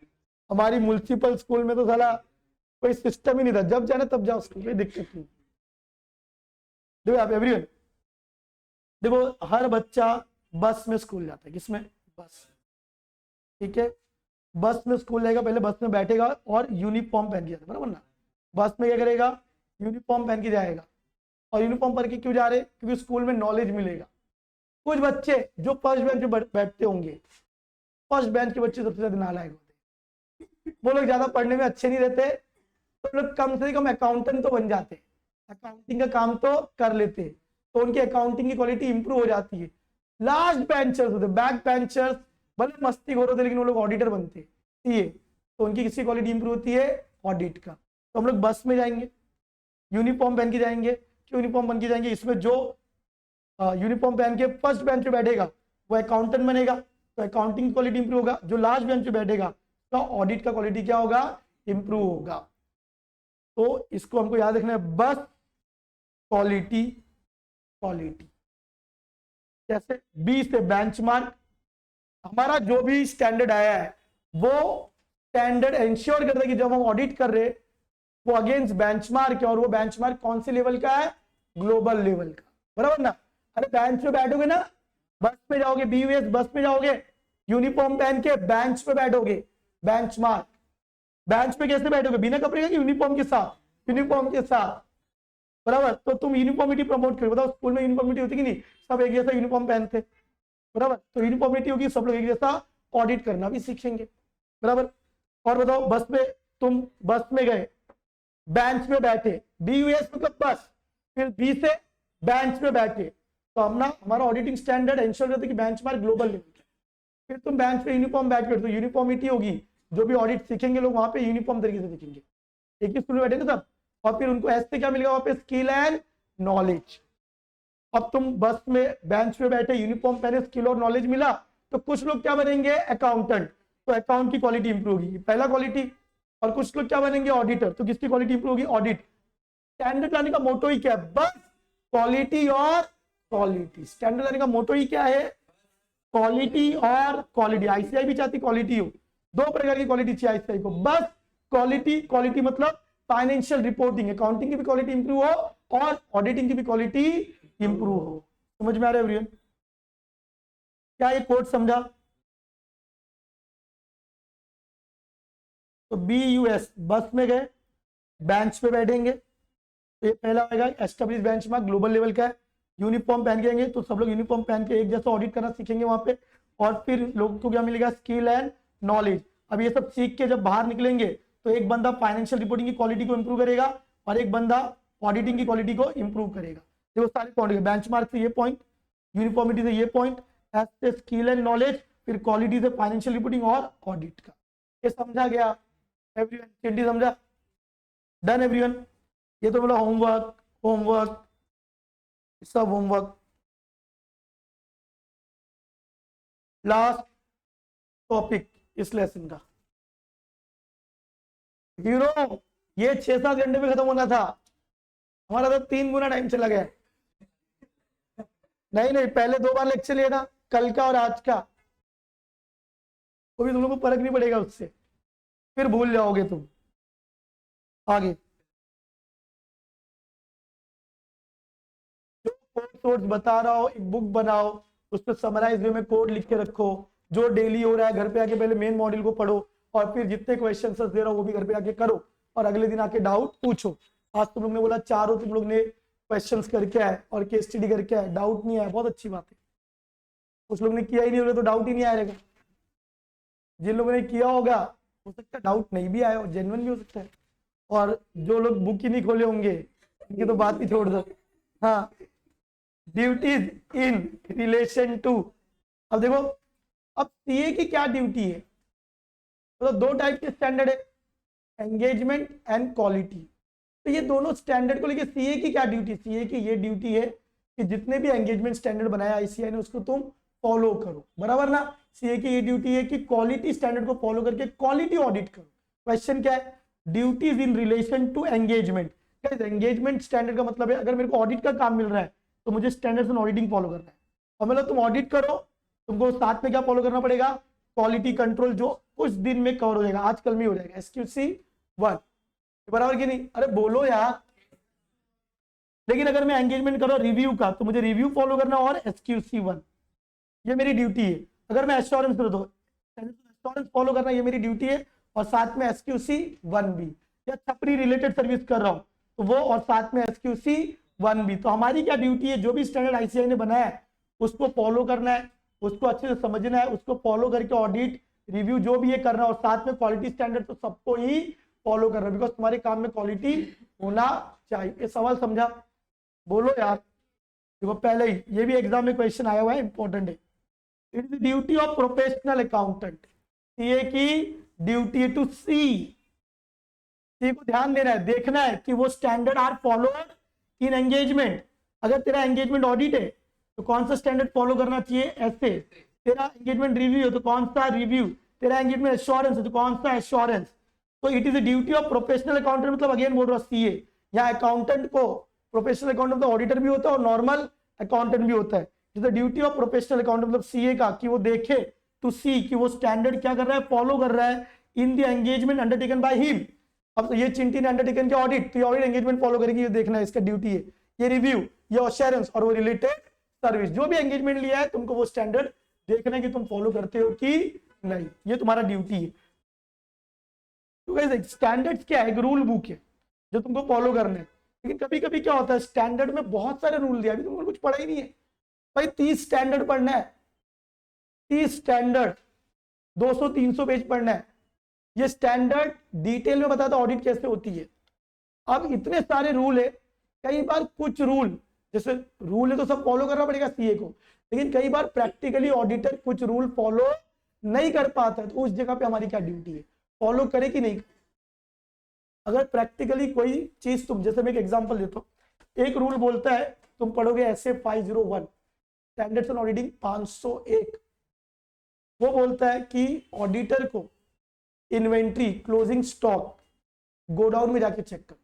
हमारी म्युनिसिपल स्कूल में तो साला कोई सिस्टम ही नहीं था, जब जाना तब जाओ स्कूल, कोई दिक्कत नहीं। देखो आप एवरीवन, देखो हर बच्चा बस में स्कूल जाता है, किसमें, बस, ठीक है। बस में स्कूल जाएगा, पहले बस में बैठेगा और यूनिफॉर्म पहन के जाता है, बराबर ना। बस में क्या करेगा, यूनिफॉर्म पहन के जाएगा। और यूनिफॉर्म पहन के क्यों जा रहे, क्योंकि स्कूल में नॉलेज मिलेगा। कुछ बच्चे जो फर्स्ट बेंच पे बैठते होंगे, फर्स्ट बेंच के बच्चे सबसे ज्यादा नालायक होते हैं, वो लोग ज्यादा पढ़ने में अच्छे नहीं रहते, तो लोग कम से कम अकाउंटेंट तो बन जाते, अकाउंटिंग का काम तो कर लेते, तो उनकी अकाउंटिंग की क्वालिटी इंप्रूव हो जाती है। लास्ट बेंचर्स होते, बैक बेंचर्स भले मस्ती हो रहे थे, लेकिन वो लोग ऑडिटर बनते सीए, तो उनकी किसी क्वालिटी इंप्रूव होती है, ऑडिट का। तो हम लोग बस में जाएंगे, यूनिफॉर्म पहन के जाएंगे, क्यों यूनिफॉर्म पहन के जाएंगे, इसमें जो यूनिफॉर्म पहन के फर्स्ट बेंच पे बैठेगा वो अकाउंटेंट बनेगा, तो अकाउंटिंग क्वालिटी इंप्रूव होगा। जो लास्ट बेंच पे बैठेगा तो ऑडिट का क्वालिटी क्या होगा, इंप्रूव होगा। तो इसको हमको याद रखना है, बस क्वालिटी, क्वालिटी कैसे, बी से बेंचमार्क, हमारा जो भी स्टैंडर्ड आया है वो स्टैंडर्ड इंश्योर करता है कि जब हम ऑडिट कर रहे वो अगेंस्ट बेंचमार्क है, और वो बेंचमार्क कौन से लेवल का है, ग्लोबल लेवल का, बराबर ना। अरे बेंच पे बैठोगे ना, बस पे जाओगे, बीयूएस बस पे जाओगे, यूनिफॉर्म पहन के बेंच पे बैठोगे, बेंचमार्क। बेंच पे कैसे बैठोगे, बिना कपड़े के यूनिफॉर्म के साथ, यूनिफॉर्म के साथ, बराबर। तो तुम यूनिफॉर्मिटी प्रमोट करो। बताओ स्कूल में यूनिफॉर्मिटी होती कि नहीं, सब एक जैसा यूनिफॉर्म पहनते, बराबर। तो यूनिफॉर्मिटी होगी, सब लोग एक जैसा ऑडिट करना भी सीखेंगे, बराबर। और बताओ बस में, तुम बस में गए, बेंच में बैठे, BUS मतलब बस, फिर बी से बेंच में बैठे, तो हमारा ऑडिटिंग स्टैंडर्ड इंश्योर करते कि बेंच मार्क ग्लोबल लेवल। फिर तुम बेंच पे यूनिफॉर्म बैठ कर, तो यूनिफॉर्मिटी होगी, जो भी ऑडिट सीखेंगे लोग वहां पे यूनिफॉर्म तरीके से दिखेंगे, एक ही स्कूल में बैठे सब। और फिर उनको ऐसे क्या मिलेगा वहां पे, स्किल एंड नॉलेज। अब तुम बस में बेंच पे बैठे, यूनिफॉर्म पहने, स्किल और नॉलेज मिला, तो कुछ लोग क्या बनेंगे, अकाउंटेंट, तो अकाउंट की क्वालिटी इंप्रूव होगी, पहला क्वालिटी। और कुछ लोग क्या बनेंगे, ऑडिटर, तो किसकी क्वालिटी इंप्रूव होगी, ऑडिट। स्टैंडर्ड लाने का मोटो ही क्या है, बस क्वालिटी और क्वालिटी। स्टैंडर्ड लाने का मोटो ही क्या है, क्वालिटी और क्वालिटी। आईसीआई भी चाहती क्वालिटी हो, दो प्रकार की क्वालिटी चाहिए आईसीआई को, बस क्वालिटी। क्वालिटी मतलब फाइनेंशियल रिपोर्टिंग, अकाउंटिंग की भी क्वालिटी इंप्रूव हो और ऑडिटिंग की भी क्वालिटी इंप्रूव हो। समझ में आ रहा है एवरीवन? क्या ये कोड समझा? तो BUS, बस में गए, बेंच पे बैठेंगे, तो ये पहला आएगा एस्टेब्लिश बेंचमार्क, ग्लोबल लेवल का है। यूनिफॉर्म पहन के आएंगे, तो सब लोग यूनिफॉर्म पहन के एक जैसा ऑडिट करना सीखेंगे वहां पे। और फिर लोगों को क्या मिलेगा, स्किल एंड नॉलेज। अब ये सब सीख के जब बाहर निकलेंगे, तो एक बंदा फाइनेंशियल रिपोर्टिंग की क्वालिटी को इंप्रूव करेगा और एक बंदा ऑडिटिंग की क्वालिटी को इंप्रूव करेगा। देखो सारे पॉइंट, बेंचमार्क से ये पॉइंट, यूनिफॉर्मिटी से ये पॉइंट, एस से स्किल एंड नॉलेज, फिर क्वालिटी से फाइनेंशियल रिपोर्टिंग और ऑडिट का। ये समझा गया एवरीवन? चिंटी समझा? Done everyone? ये तो बोला होमवर्क, होमवर्क, सब होमवर्क। लास्ट टॉपिक इस लेसन का, हीरो, ये 6-7 घंटे में खत्म होना था, हमारा तो 3 गुना टाइम चला गया। नहीं नहीं, पहले 2 बार लेक्चर लिया था, कल का और आज का, तो भी तुम लोग को फर्क नहीं पड़ेगा उससे, फिर भूल जाओगे तुम आगे। जो कोड सोर्स बता रहा हो, एक बुक बनाओ, उस पर समराइज वे में कोड लिख के रखो, जो डेली हो रहा है घर पे आके पहले मेन मॉड्यूल को पढ़ो, और फिर जितने क्वेश्चन दे रहा हो वो भी घर पे आके करो, और अगले दिन आके डाउट पूछो। आज तुम लोग ने बोला चारों तुम लोग ने क्वेश्चन करके आए और केस स्टडी करके आए, डाउट नहीं आया, बहुत अच्छी बात है। कुछ लोग ने किया ही नहीं होगा तो डाउट ही नहीं आएगा। जिन लोगों ने किया होगा, हो सकता है डाउट नहीं भी आया, जेन्युइन भी हो सकता है। और जो लोग बुक ही नहीं खोले होंगे, इनकी तो बात ही छोड़ दो। हाँ, ड्यूटीज इन रिलेशन टू, अब देखो, अब सीए की क्या ड्यूटी है, तो 2 टाइप के स्टैंडर्ड है, एंगेजमेंट एंड क्वालिटी। तो ये दोनों स्टैंडर्ड को लेके सीए की क्या ड्यूटी, सीए की ये ड्यूटी है कि जितने भी एंगेजमेंट स्टैंडर्ड बनाया आईसीआई ने उसको तुम फॉलो करो, बराबर ना। सीए की ये ड्यूटी है कि क्वालिटी स्टैंडर्ड को फॉलो करके क्वालिटी ऑडिट करो। क्वेश्चन क्या है, duties in relation to engagement. Engagement standard का मतलब है, अगर मेरे को ऑडिट का काम मिल रहा है तो मुझे स्टैंडर्ड्स एंड ऑडिटिंग फॉलो करना है। और मतलब तुम ऑडिट करो, तुमको साथ में क्या फॉलो करना पड़ेगा, क्वालिटी कंट्रोल, जो कुछ दिन में कवर हो जाएगा, आज कल में हो जाएगा, SQC 1, बराबर कि नहीं? अरे बोलो यार। लेकिन अगर मैं एंगेजमेंट कर रहा हूं रिव्यू का, तो मुझे रिव्यू फॉलो करना और SQC 1, ये मेरी ड्यूटी है। अगर मैं एश्योरेंस कर दो, एश्योरेंस फॉलो करना ये मेरी ड्यूटी है, और साथ में SQC 1 भी। या छपरी रिलेटेड सर्विस कर रहा हूं तो वो, और साथ में SQC 1 भी। तो हमारी क्या ड्यूटी है, जो भी स्टैंडर्ड आईसीआई ने बनाया है उसको फॉलो करना है, उसको अच्छे से समझना है, उसको फॉलो करके ऑडिट रिव्यू जो भी ये करना है, और साथ में क्वालिटी स्टैंडर्ड तो सबको ही फॉलो करना है, बिकॉज तुम्हारे काम में क्वालिटी होना चाहिए। ये सवाल समझा? बोलो यार। देखो पहले ही ये भी एग्जाम में क्वेश्चन आया हुआ है, इंपॉर्टेंट है। It is duty of professional accountant, CA की ड्यूटी है टू सी को ध्यान देना है, देखना है कि वो standard are followed in engagement. अगर तेरा एंगेजमेंट ऑडिट है तो कौन सा स्टैंडर्ड फॉलो करना चाहिए, ऐसे। तेरा एंगेजमेंट रिव्यू है तो कौन सा रिव्यू, तेरा एंगेजमेंट एश्योरेंस है तो कौन सा एश्योरेंस। तो it is duty of professional accountant, मतलब अगेन बोल रहा हूं सीए या अकाउंटेंट को, प्रोफेशनल अकाउंटेंट तो ऑडिटर भी होता है और नॉर्मल अकाउंटेंट भी होता है। ड्यूटी ऑफ प्रोफेशनल अकाउंटेंट मतलब सीए का, कि वो देखे टू सी कि वो स्टैंडर्ड क्या कर रहा है, फॉलो कर रहा है in the engagement undertaken by him. अब तो ये चिंटी ने अंडरटेकन किया ऑडिट, तो ये ऑडिट एंगेजमेंट फॉलो करेगी, ये देखना है, इसका ड्यूटी है। ये रिव्यू, ये अश्योरेंस और वो रिलेटेड सर्विस, जो भी एंगेजमेंट लिया है तुमको वो स्टैंडर्ड देखना है कि तुम फॉलो करते हो कि नहीं, ये तुम्हारा ड्यूटी है। तो गाइस स्टैंडर्ड्स क्या है, एक रूल बुक है। जो तुमको फॉलो करने हैं। लेकिन कभी कभी क्या होता है, स्टैंडर्ड में बहुत सारे रूल दिया, अभी तुमको कुछ पढ़ा ही नहीं है भाई, 30 स्टैंडर्ड पढ़ना है, 30 स्टैंडर्ड 200-300 पेज पढ़ना है। ये स्टैंडर्ड डिटेल में बताता ऑडिट कैसे होती है। अब इतने सारे रूल है, कई बार कुछ रूल, जैसे रूल है तो सब फॉलो करना पड़ेगा सीए को, लेकिन कई बार प्रैक्टिकली ऑडिटर कुछ रूल फॉलो नहीं कर पाता है, तो उस जगह पे हमारी क्या ड्यूटी है, फॉलो करे कि नहीं। अगर प्रैक्टिकली कोई चीज तुम, जैसे मैं एक एग्जांपल देता हूं, एक रूल बोलता है, तुम पढ़ोगे ऐसे 501 स्टैंडर्ड्स ऑन ऑडिटिंग 501, वो बोलता है कि ऑडिटर को इन्वेंट्री क्लोजिंग स्टॉक गोडाउन में जाके चेक कर,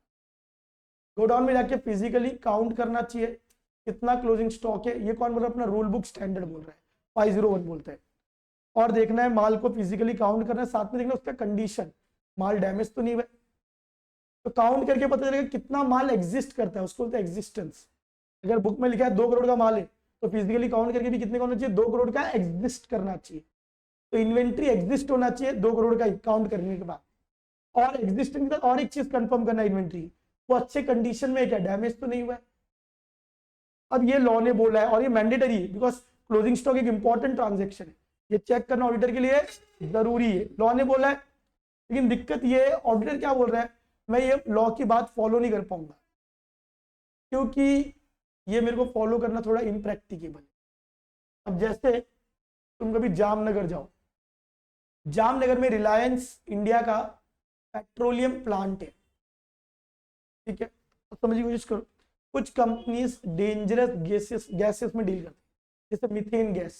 गोडाउन में जाके फिजिकली काउंट करना चाहिए कितना क्लोजिंग स्टॉक है। ये कौन बोल रहा है, अपना रूल बुक स्टैंडर्ड बोल रहा है, 501 बोलता है। और देखना है माल को फिजिकली काउंट करना है, साथ में देखना उसका कंडीशन, माल डैमेज तो नहीं हुआ, तो काउंट करके पता चलेगा कितना माल एग्जिस्ट करता है, उसको बोलते हैं एग्जिस्टेंस। अगर बुक में लिखा है 2 करोड़ का माल है, तो फिजिकली काउंट करके भी कितने का होना चाहिए, 2 करोड़ का एग्जिस्ट करना चाहिए। तो इन्वेंट्री एग्जिस्ट होना चाहिए 2 करोड़ का काउंट करने के बाद। और एग्जिस्टिंग के साथ और एक चीज कंफर्म करना, इन्वेंट्री वो अच्छे कंडीशन में है क्या, डैमेज तो नहीं हुआ है। अब ये लॉ ने बोला है और ये मैंडेटरी है, बिकॉज क्लोजिंग स्टॉक एक इंपॉर्टेंट ट्रांजेक्शन है, ये चेक करना ऑडिटर के लिए जरूरी है, लॉ ने बोला है। लेकिन दिक्कत ये है, ऑडिटर क्या बोल रहा है, मैं ये लॉ की बात फॉलो नहीं कर पाऊंगा, क्योंकि ये मेरे को फॉलो करना थोड़ा इम्प्रैक्टिकेबल है। अब जैसे तुम कभी जामनगर जाओ, जामनगर में रिलायंस इंडिया का पेट्रोलियम प्लांट है, ठीक है, तो समझने की कोशिश करो। कुछ कंपनीज डेंजरस गैसेस में डील करती है, जैसे मीथेन गैस,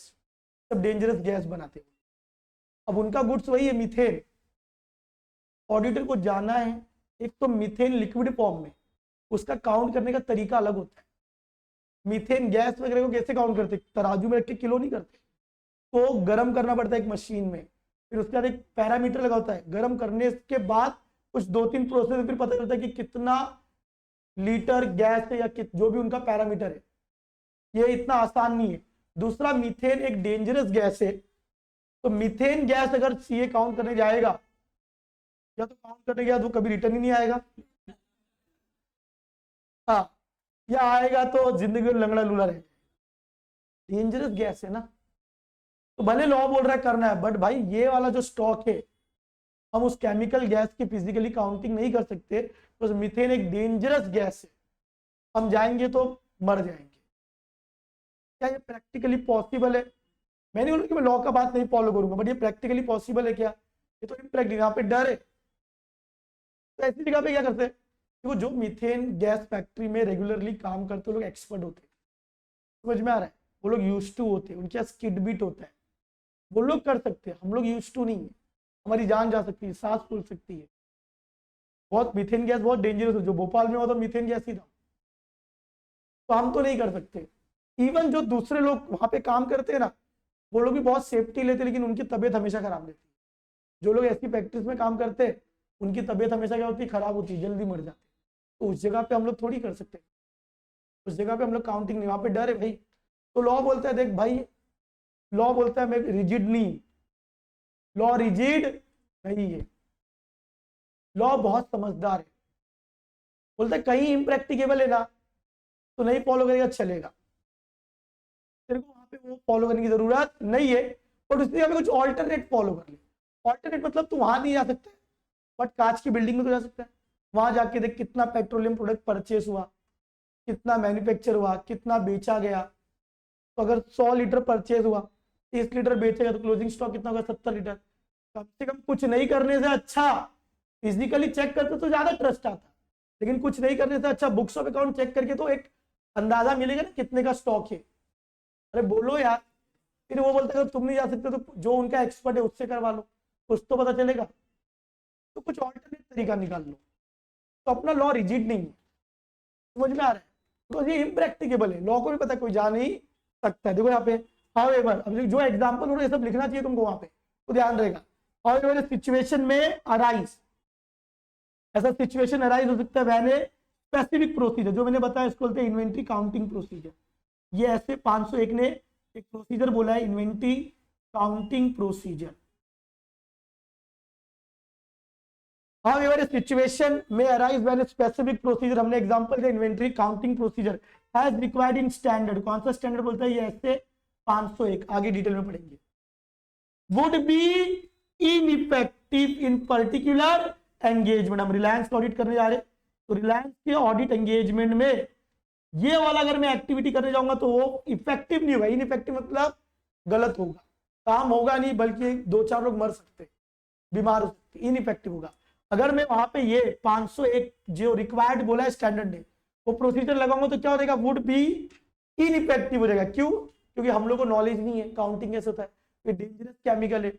सब डेंजरस गैस बनाते हैं। अब उनका गुड्स वही है मीथेन, ऑडिटर को जाना है, एक तो मीथेन लिक्विड फॉर्म में, उसका काउंट करने का तरीका अलग होता है। मीथेन गैस वगैरह को कैसे काउंट करते, तराजू में रख के किलो नहीं करते, तो गर्म करना पड़ता है एक मशीन में, फिर उसके बाद एक पैरामीटर लगा होता है, गर्म करने के बाद कुछ 2-3 प्रोसेस, फिर पता चलता है कि कितना लीटर गैस है या जो भी उनका पैरामीटर है। ये इतना आसान नहीं है। दूसरा, मीथेन एक डेंजरस गैस है, तो मीथेन गैस अगर सीए काउंट करने जाएगा, या तो काउंट करने गया तो कभी रिटर्न ही नहीं आएगा, हाँ, या आएगा तो जिंदगी में लंगड़ा लूला रहेगा, डेंजरस गैस है ना। तो भले लॉ बोल रहा है करना है, बट भाई ये वाला जो स्टॉक है, हम उस केमिकल गैस की फिजिकली काउंटिंग नहीं कर सकते, तो मीथेन एक डेंजरस गैस है, हम जाएंगे तो मर जाएंगे। क्या ये प्रैक्टिकली पॉसिबल है? मैं नहीं बोलूँ कि मैं लॉ का बात नहीं फॉलो करूंगा, बट ये प्रैक्टिकली पॉसिबल है क्या? ये तो इम्प्रैक्टिकल, यहाँ पे डर है। तो ऐसी जगह पे क्या करते हैं, देखो जो मीथेन गैस फैक्ट्री में रेगुलरली काम करते लोग एक्सपर्ट होते हैं, समझ में आ रहा है, वो लोग यूज टू होते हैं, उनके पास किट बिट होता है, वो लोग कर सकते हैं, हम लोग यूज टू नहीं है, हमारी जान जा सकती है, सांस फूल सकती है। बहुत मीथेन गैस बहुत डेंजरस है, जो भोपाल में हो तो मीथेन गैस ही था, तो हम तो नहीं कर सकते। इवन जो दूसरे लोग वहां पे काम करते हैं ना, वो लोग भी बहुत सेफ्टी लेते, लेकिन उनकी तबीयत हमेशा खराब रहती है। जो लोग ऐसी फैक्ट्रीज में काम करते हैं, उनकी तबीयत हमेशा क्या होती है, खराब होती है, जल्दी मर जाते हैं। तो उस जगह पे हम लोग थोड़ी कर सकते, उस जगह पे हम लोग काउंटिंग नहीं, वहां पे डर है भाई। तो लॉ बोलता है, देख भाई, लॉ बोलता है मैं रिजिड नहीं, लॉ रिजिड नहीं है, लॉ बहुत समझदार है, बोलता है कहीं इम्प्रैक्टिकेबल है ना, तो नहीं फॉलो करेगा चलेगा, तेरे को वहां पे वो फॉलो करने की जरूरत नहीं है, बट उसकी जगह कुछ ऑल्टरनेट फॉलो कर ले। ऑल्टरनेट मतलब तू वहां नहीं जा सकता, बट कांच की बिल्डिंग में तो जा सकता है, वहां जाके देख कितना पेट्रोलियम प्रोडक्ट परचेस हुआ, कितना मैन्युफैक्चर हुआ, कितना बेचा गया। तो अगर 100 लीटर परचेज हुआ, 30 लीटर बेचेगा, तो क्लोजिंग स्टॉक कितना होगा, 70 लीटर। कम से कम कुछ नहीं करने से अच्छा, फिजिकली चेक करते तो ज्यादा ट्रस्ट आता, लेकिन कुछ नहीं करने से अच्छा बुक्स ऑफ अकाउंट चेक करके तो एक अंदाजा मिलेगा ना कितने का स्टॉक है। अरे बोलो यार, फिर वो बोलते हैं तुम नहीं जा सकते तो जो उनका एक्सपर्ट है उससे करवा लो, कुछ तो पता चलेगा। तो कुछ ऑल्टरनेट तरीका निकाल लो। तो अपना लॉ रिजिड नहीं है, समझ में आ रहा है, तो ये इम्प्रैक्टिकेबल है, लॉ को भी पता कोई जा नहीं सकता है। देखो यहाँ पे हाउएवर, अब जो एग्जांपल हो रहा है सब लिखना चाहिए तुमको वहां पे, तो ध्यान रहेगा। हाउएवर सिचुएशन में अराइज, ऐसा सिचुएशन अराइज हो सकता है व्हेन ए स्पेसिफिक प्रोसीजर, जो मैंने बताया इसको बोलते हैं इन्वेंट्री काउंटिंग प्रोसीजर। ये ऐसे 501 ने एक प्रोसीजर बोला है, inventory counting procedure. However, a situation may arise when a specific procedure, हमने एग्जांपल दिया inventory counting procedure has required in standard, कौन सा स्टैंडर्ड बोलता है ये ऐसे 501, आगे डिटेल में पढ़ेंगे, would be ineffective in particular engagement. हम रिलायंस का ऑडिट करने जा रहे हैं, तो रिलायंस के ऑडिट एंगेजमेंट में ये वाला अगर मैं एक्टिविटी करने जाऊंगा तो वो इफेक्टिव नहीं होगा। इनइफेक्टिव मतलब गलत होगा, काम होगा नहीं, बल्कि 2-4 लोग मर सकते, बीमार हो सकते, इनइफेक्टिव होगा। अगर मैं वहां पे ये 501 जो रिक्वायर्ड बोला है स्टैंडर्ड ने, वो प्रोसीजर लगाऊंगा तो क्या हो जाएगा, वुड बी इनइफेक्टिव हो जाएगा। क्यों? क्योंकि हम लोग को नॉलेज नहीं है काउंटिंग कैसे होता है, ये डेंजरस केमिकल है,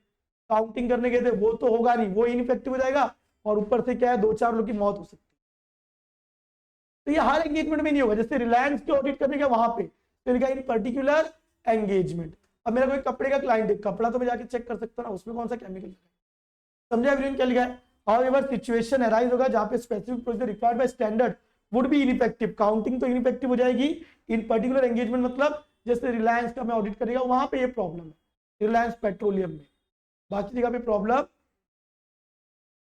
काउंटिंग करने गए थे वो तो होगा नहीं, वो इनइफेक्टिव हो जाएगा, और ऊपर से क्या है 2-4 लोग की मौत हो सकती है। तो ये हर एंगेजमेंट में नहीं होगा, जैसे रिलायंस के ऑडिट करने का वहां पे तो लिखा इन पर्टिकुलर एंगेजमेंट। अब मेरा कोई कपड़े का क्लाइंट है, कपड़ा तो मैं जाके चेक कर सकता हूँ ना, उसमें कौन सा केमिकल है, समझे एवरीवन क्या लिखा है। हाउएवर सिचुएशन अराइज होगा जहां पे specific procedure required by standard would be ineffective, counting तो इनइफेक्टिव हो जाएगी, इन पर्टिकुलर एंगेजमेंट मतलब जैसे रिलायंस का मैं ऑडिट करेगा वहां पे ये प्रॉब्लम है, रिलायंस पेट्रोलियम में, बाकी जगह पे प्रॉब्लम।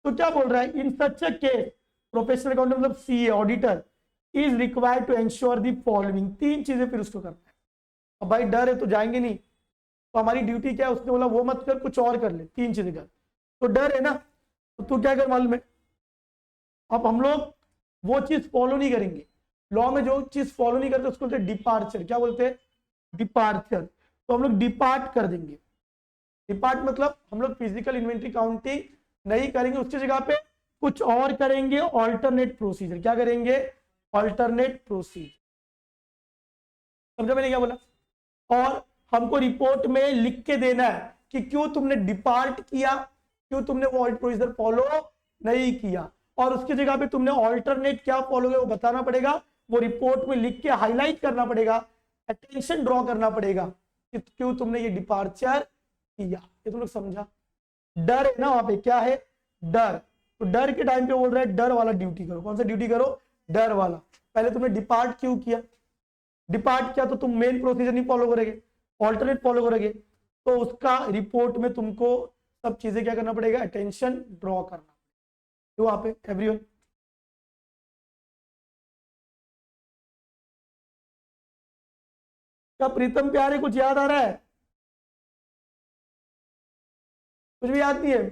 तो क्या बोल रहा है, in such a case professional accountant मतलब CA auditor is required to ensure the following, 3 चीजें फिर उसको करना है। अब भाई डर है तो जाएंगे नहीं, तो हमारी ड्यूटी क्या है, उसने बोला वो मत कर कुछ और कर ले, 3 चीजें कर, तो डर है ना, तो तू क्या कर मालूम है, अब हम लोग वो चीज फॉलो नहीं करेंगे, लॉ में जो चीज फॉलो नहीं करते उसको बोलते डिपार्चर, क्या बोलते हैं, डिपार्चर, तो हम लोग डिपार्ट कर देंगे। डिपार्ट मतलब हम लोग फिजिकल इन्वेंट्री काउंटिंग नहीं करेंगे, उसकी जगह पे कुछ और करेंगे, ऑल्टरनेट प्रोसीजर, क्या करेंगे, ऑल्टरनेट प्रोसीजर, समझा मैंने क्या बोला। और हमको रिपोर्ट में लिख के देना है कि क्यों तुमने डिपार्ट किया, क्यों तुमने वो ऑडिट प्रोसीजर फॉलो नहीं किया, और उसकी जगह पे तुमने ऑल्टरनेट क्या फॉलो किया वो बताना पड़ेगा, वो रिपोर्ट में लिख के हाईलाइट करना पड़ेगा, अटेंशन ड्रॉ करना पड़ेगा कि क्यों तुमने ये डिपार्चर किया। ये तुम लोग समझा, डर है ना वहां पे, क्या है, डर, तो डर के टाइम पे बोल रहा है डर वाला ड्यूटी करो, कौन सा ड्यूटी करो, डर वाला। पहले तुमने डिपार्ट क्यों किया, डिपार्ट किया तो तुम मेन प्रोसीजर नहीं फॉलो करोगे, ऑल्टरनेट फॉलो करोगे, तो उसका रिपोर्ट में तुमको सब चीजें क्या करना पड़ेगा, अटेंशन ड्रॉ करना। तो वहां पे एवरीवन क्या प्रीतम प्यारे कुछ याद आ रहा है, कुछ भी याद नहीं है,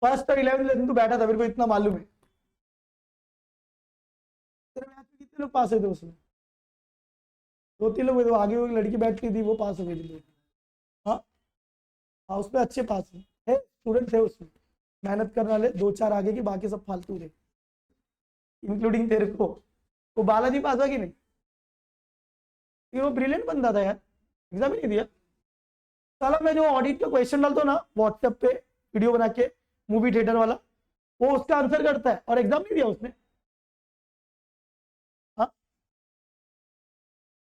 फर्स्ट और 11th लेसन तू बैठा था, मेरे को इतना मालूम है। तेरे मैथ में कितने लोग पास हुए थे उसमें, 2-3 लोग, आगे वो लड़की बैठती थी वो पास हो गई थी। हाँ हाँ, उसमें अच्छे पास है, स्टूडेंट थे उसमें, मेहनत करने वाले 2-4 आगे की, बाकी सब फालतू थे, इंक्लूडिंग तेरे को। वो बालाजी पास हुआ कि नहीं, वो ब्रिलियंट बंदा था यार, एग्जाम ही नहीं दिया साला। मैं जो ऑडिट का क्वेश्चन डालता हूँ ना व्हाट्सएप पे वीडियो बना के, मूवी थिएटर वाला, वो उसका आंसर करता है और एग्जाम नहीं दिया उसने। हाँ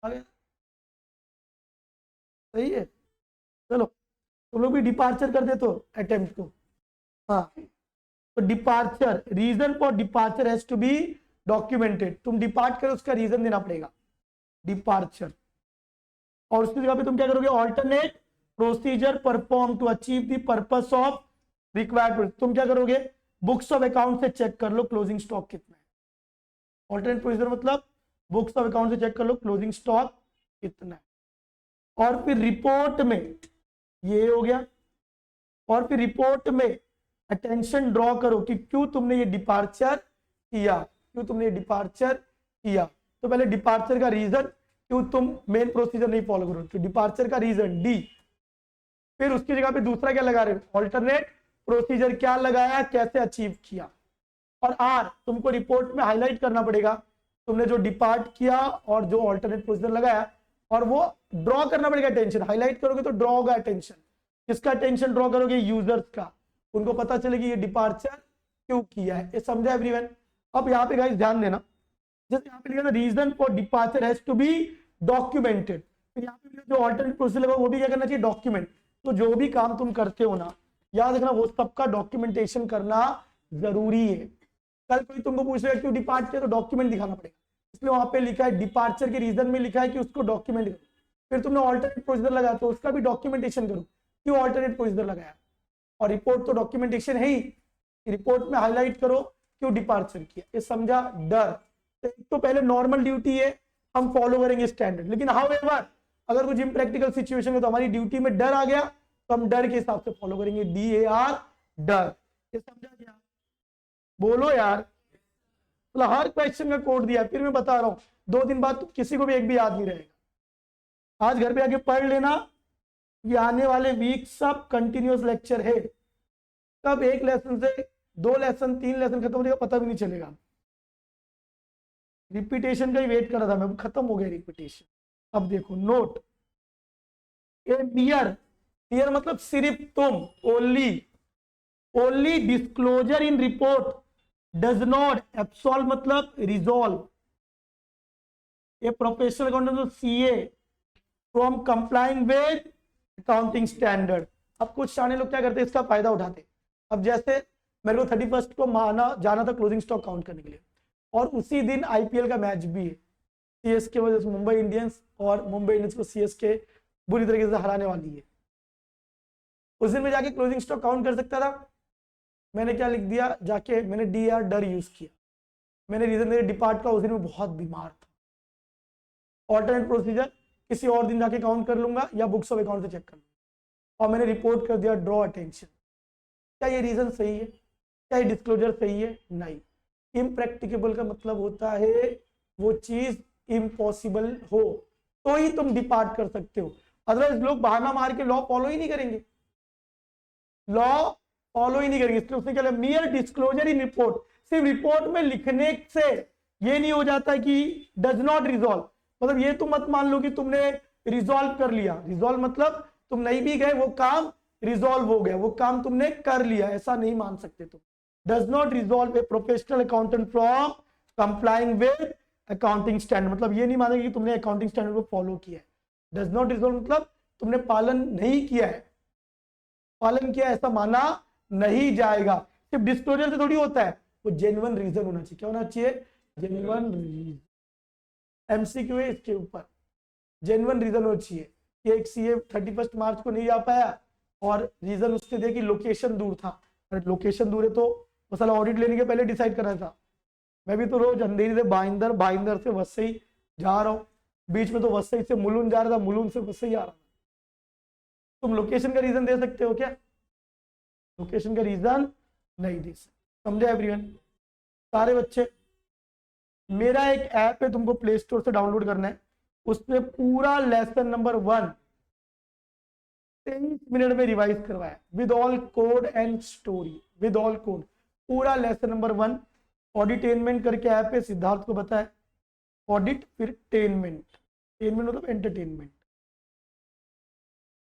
आ गया, सही है। चलो तुम लोग भी डिपार्चर कर दे तो अटेम्प्ट को। हाँ तो departure, reason for departure has to be documented, तुम डिपार्ट करो उसका रीजन देना पड़ेगा, डिपार्चर। और उसकी जगह पे तुम क्या करोगे, alternate procedure perform to achieve the purpose of required, तुम क्या करोगे, बुक्स ऑफ अकाउंट से चेक कर लो क्लोजिंग स्टॉक कितना है, ऑल्टरनेट प्रोसीजर मतलब बुक्स ऑफ अकाउंट से चेक कर लो क्लोजिंग स्टॉक कितना है, और फिर रिपोर्ट में ये हो गया, और फिर रिपोर्ट में अटेंशन ड्रॉ करो कि क्यों तुमने ये डिपार्चर किया, क्यों तुमने ये डिपार्चर किया। तो पहले डिपार्चर का रीजन, क्यों तुम मेन प्रोसीजर नहीं फॉलो करो, तो डिपार्चर का रीजन डी। फिर उसकी जगह पे दूसरा क्या लगा रहे हो, ऑल्टरनेट प्रोसीजर क्या लगाया, कैसे अचीव किया। और आर तुमको रिपोर्ट में हाईलाइट करना पड़ेगा, तुमने जो डिपार्ट किया और जो ऑल्टरनेट प्रोसीजर लगाया, और वो ड्रॉ करना पड़ेगा अटेंशन, हाईलाइट करोगे तो ड्रॉ होगा अटेंशन, किसका अटेंशन ड्रॉ करोगे, यूजर्स का, उनको पता चलेगी ये डिपार्चर क्यों किया है। ये समझा एवरीवन। अब यहाँ पे गाइस ध्यान देना, जैसे यहाँ पे लिखा था reason for departure has to be documented, फिर यहाँ पे जो ऑल्टरनेट प्रोसीजर लगा वो भी क्या करना चाहिए, डॉक्यूमेंट। तो जो भी काम तुम करते हो ना, याद रखना वो सबका डॉक्यूमेंटेशन करना जरूरी है। कल कोई तुमको पूछ रहा है क्यों डिपार्ट किया, तो डॉक्यूमेंट दिखाना पड़ेगा, इसलिए वहां पे लिखा है डिपार्चर के रीजन में लिखा है कि उसको डॉक्यूमेंट करो। फिर तुमने ऑल्टरनेट प्रोसीजर लगाया तो उसका भी डॉक्यूमेंटेशन करो, क्यों ऑल्टरनेट प्रोसीजर लगाया, और रिपोर्ट तो डॉक्यूमेंटेशन है ही, रिपोर्ट में हाईलाइट करो क्यों डिपार्चर किया, ये समझा। डर तो पहले नॉर्मल ड्यूटी है, हम फॉलो करेंगे स्टैंडर्ड, लेकिन हाउएवर अगर कुछ इम्प्रैक्टिकल सिचुएशन है तो हमारी ड्यूटी में डर आ गया तो हम डर के हिसाब से फॉलो करेंगे, DAR डर, ये समझा क्या? बोलो यार, मतलब हर क्वेश्चन का कोड दिया, फिर मैं बता रहा हूं 2 दिन बाद तो किसी को भी एक भी याद नहीं रहेगा। आज घर पे आके पढ़ लेना, ये आने वाले वीक सब कंटिन्यूअस लेक्चर है, कब एक लेसन से 2 लेसन 3 लेसन खत्म हो जाएगा पता भी नहीं चलेगा। रिपीटेशन का ही वेट कर रहा था मैं, खत्म हो गया रिपीटेशन। अब देखो नोट, ए मियर मतलब सिर्फ तुम, only disclosure in report does not absolve मतलब resolve a professional accountant CA from complying with accounting standard. अब कुछ शाने लोग क्या करते हैं, इसका फायदा उठाते। अब जैसे मेरे को 31 को जाना था क्लोजिंग स्टॉक काउंट करने के लिए, और उसी दिन IPL का मैच भी है, CSK वजह से मुंबई इंडियंस, और मुंबई इंडियंस को CSK बुरी तरीके से हराने वाली है। उस दिन में जाके क्लोजिंग स्टॉक काउंट कर सकता था, मैंने क्या लिख दिया जाके, मैंने DAR डर यूज किया। मैंने रीजन, मेरे डिपार्ट का उस दिन में बहुत बीमार था, ऑल्टरनेट प्रोसीजर किसी और दिन जाके काउंट कर लूंगा या बुक्स ऑफ अकाउंट से चेक कर लूंगा, और मैंने रिपोर्ट कर दिया ड्रॉ अटेंशन। क्या ये रीजन सही है? क्या ये डिस्क्लोजर सही है? नहीं। इम्प्रैक्टिकेबल का मतलब होता है वो चीज इम्पॉसिबल हो तो ही तुम डिपार्ट कर सकते हो, अदरवाइज लोग बहाना मार के लॉ फॉलो ही नहीं करेंगे, लॉ फॉलो ही नहीं करेंगे। इसलिए उसने क्या लिया, मियर डिस्क्लोजर इन रिपोर्ट, सिर्फ रिपोर्ट में लिखने से ये नहीं हो जाता कि डज नॉट रिजॉल्व, मतलब ये तुम मत मान लो कि तुमने रिजॉल्व कर लिया, रिजॉल्व मतलब तुम नहीं भी गए, वो काम रिजॉल्व हो गया, वो काम तुमने कर लिया, ऐसा नहीं मान सकते तुम। Does not resolve a professional accountant from complying with accounting standard, मतलब ये नहीं मानेगा कि तुमने अकाउंटिंग स्टैंडर्ड को फॉलो किया है। डज नॉट रिजॉल्व मतलब तुमने पालन नहीं किया है, पालन किया ऐसा माना नहीं जाएगा। सिर्फ डिस्क्लोजर से थोड़ी होता है, वो जेन्युइन रीजन होना चाहिए। क्या होना चाहिए? Genuine reason. MCQ है इसके ऊपर, जेन्युइन रीजन होना चाहिए कि एक CA 31 मार्च को नहीं आ पाया और रीजन उसने दिया कि लोकेशन दूर था। अरे लोकेशन दूर है तो मसला ऑडिट लेने के पहले डिसाइड करना था। मैं भी तो रोज अंधेरी से भाईंदर से वसई जा रहा हूँ, बीच में तो वसई से मुलुन जा रहा था, मुलुन से वसई आ रहा था। तुम लोकेशन का रीजन दे सकते हो क्या? लोकेशन का रीजन नहीं दे सकते। समझे एवरीवन? सारे बच्चे, मेरा एक ऐप है, तुमको प्ले स्टोर से डाउनलोड करना है, उसमें पूरा लेसन नंबर 1 23 मिनट में रिवाइज करवाया, with all code and story, with all code, पूरा लेसन नंबर 1। ऑडिटेनमेंट करके ऐप है, सिद्धार्थ को बताया, ऑडिट फिर टेनमेंट, टेनमेंट मतलब एंटरटेनमेंट,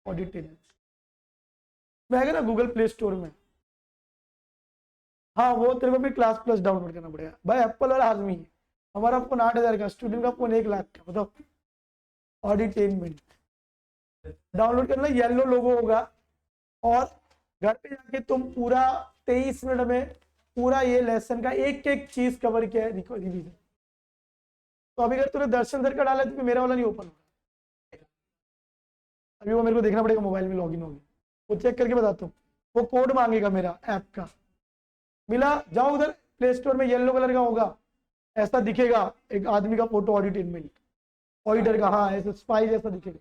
ऑडिटेनमेंट में आएगा ना गूगल प्ले स्टोर में। हाँ वो तेरे को भी क्लास प्लस डाउनलोड करना पड़ेगा भाई, एप्पल वाला आदमी है, हमारा फोन 8,000 का, स्टूडेंट का फोन 1 लाख का, बताओ। ऑडिटेनमेंट डाउनलोड करना, येलो लोगो होगा, और घर पे जाके तुम पूरा 23 मिनट में पूरा ये लेसन का एक एक चीज कवर किया है, रिवीजन। तो अभी अगर तूने दर्शन सर का डाला तो मेरा वाला नहीं ओपन होगा, अभी वो मेरे को देखना पड़ेगा, मोबाइल में लॉगिन होगी, वो चेक करके बताता हूँ। वो कोड मांगेगा मेरा ऐप का, मिला, जाओ उधर प्ले स्टोर में, येलो कलर का होगा, ऐसा दिखेगा एक आदमी का फोटो, ऑडिटेनमेंट ऑडिटर का, हाँ ऐसा स्पाई जैसा दिखेगा।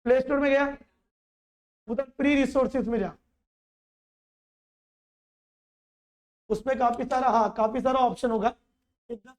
प्ले स्टोर में गया, उधर फ्री रिसोर्सेज में जा, उसमें काफी सारा, हाँ काफी सारा ऑप्शन होगा, एक 10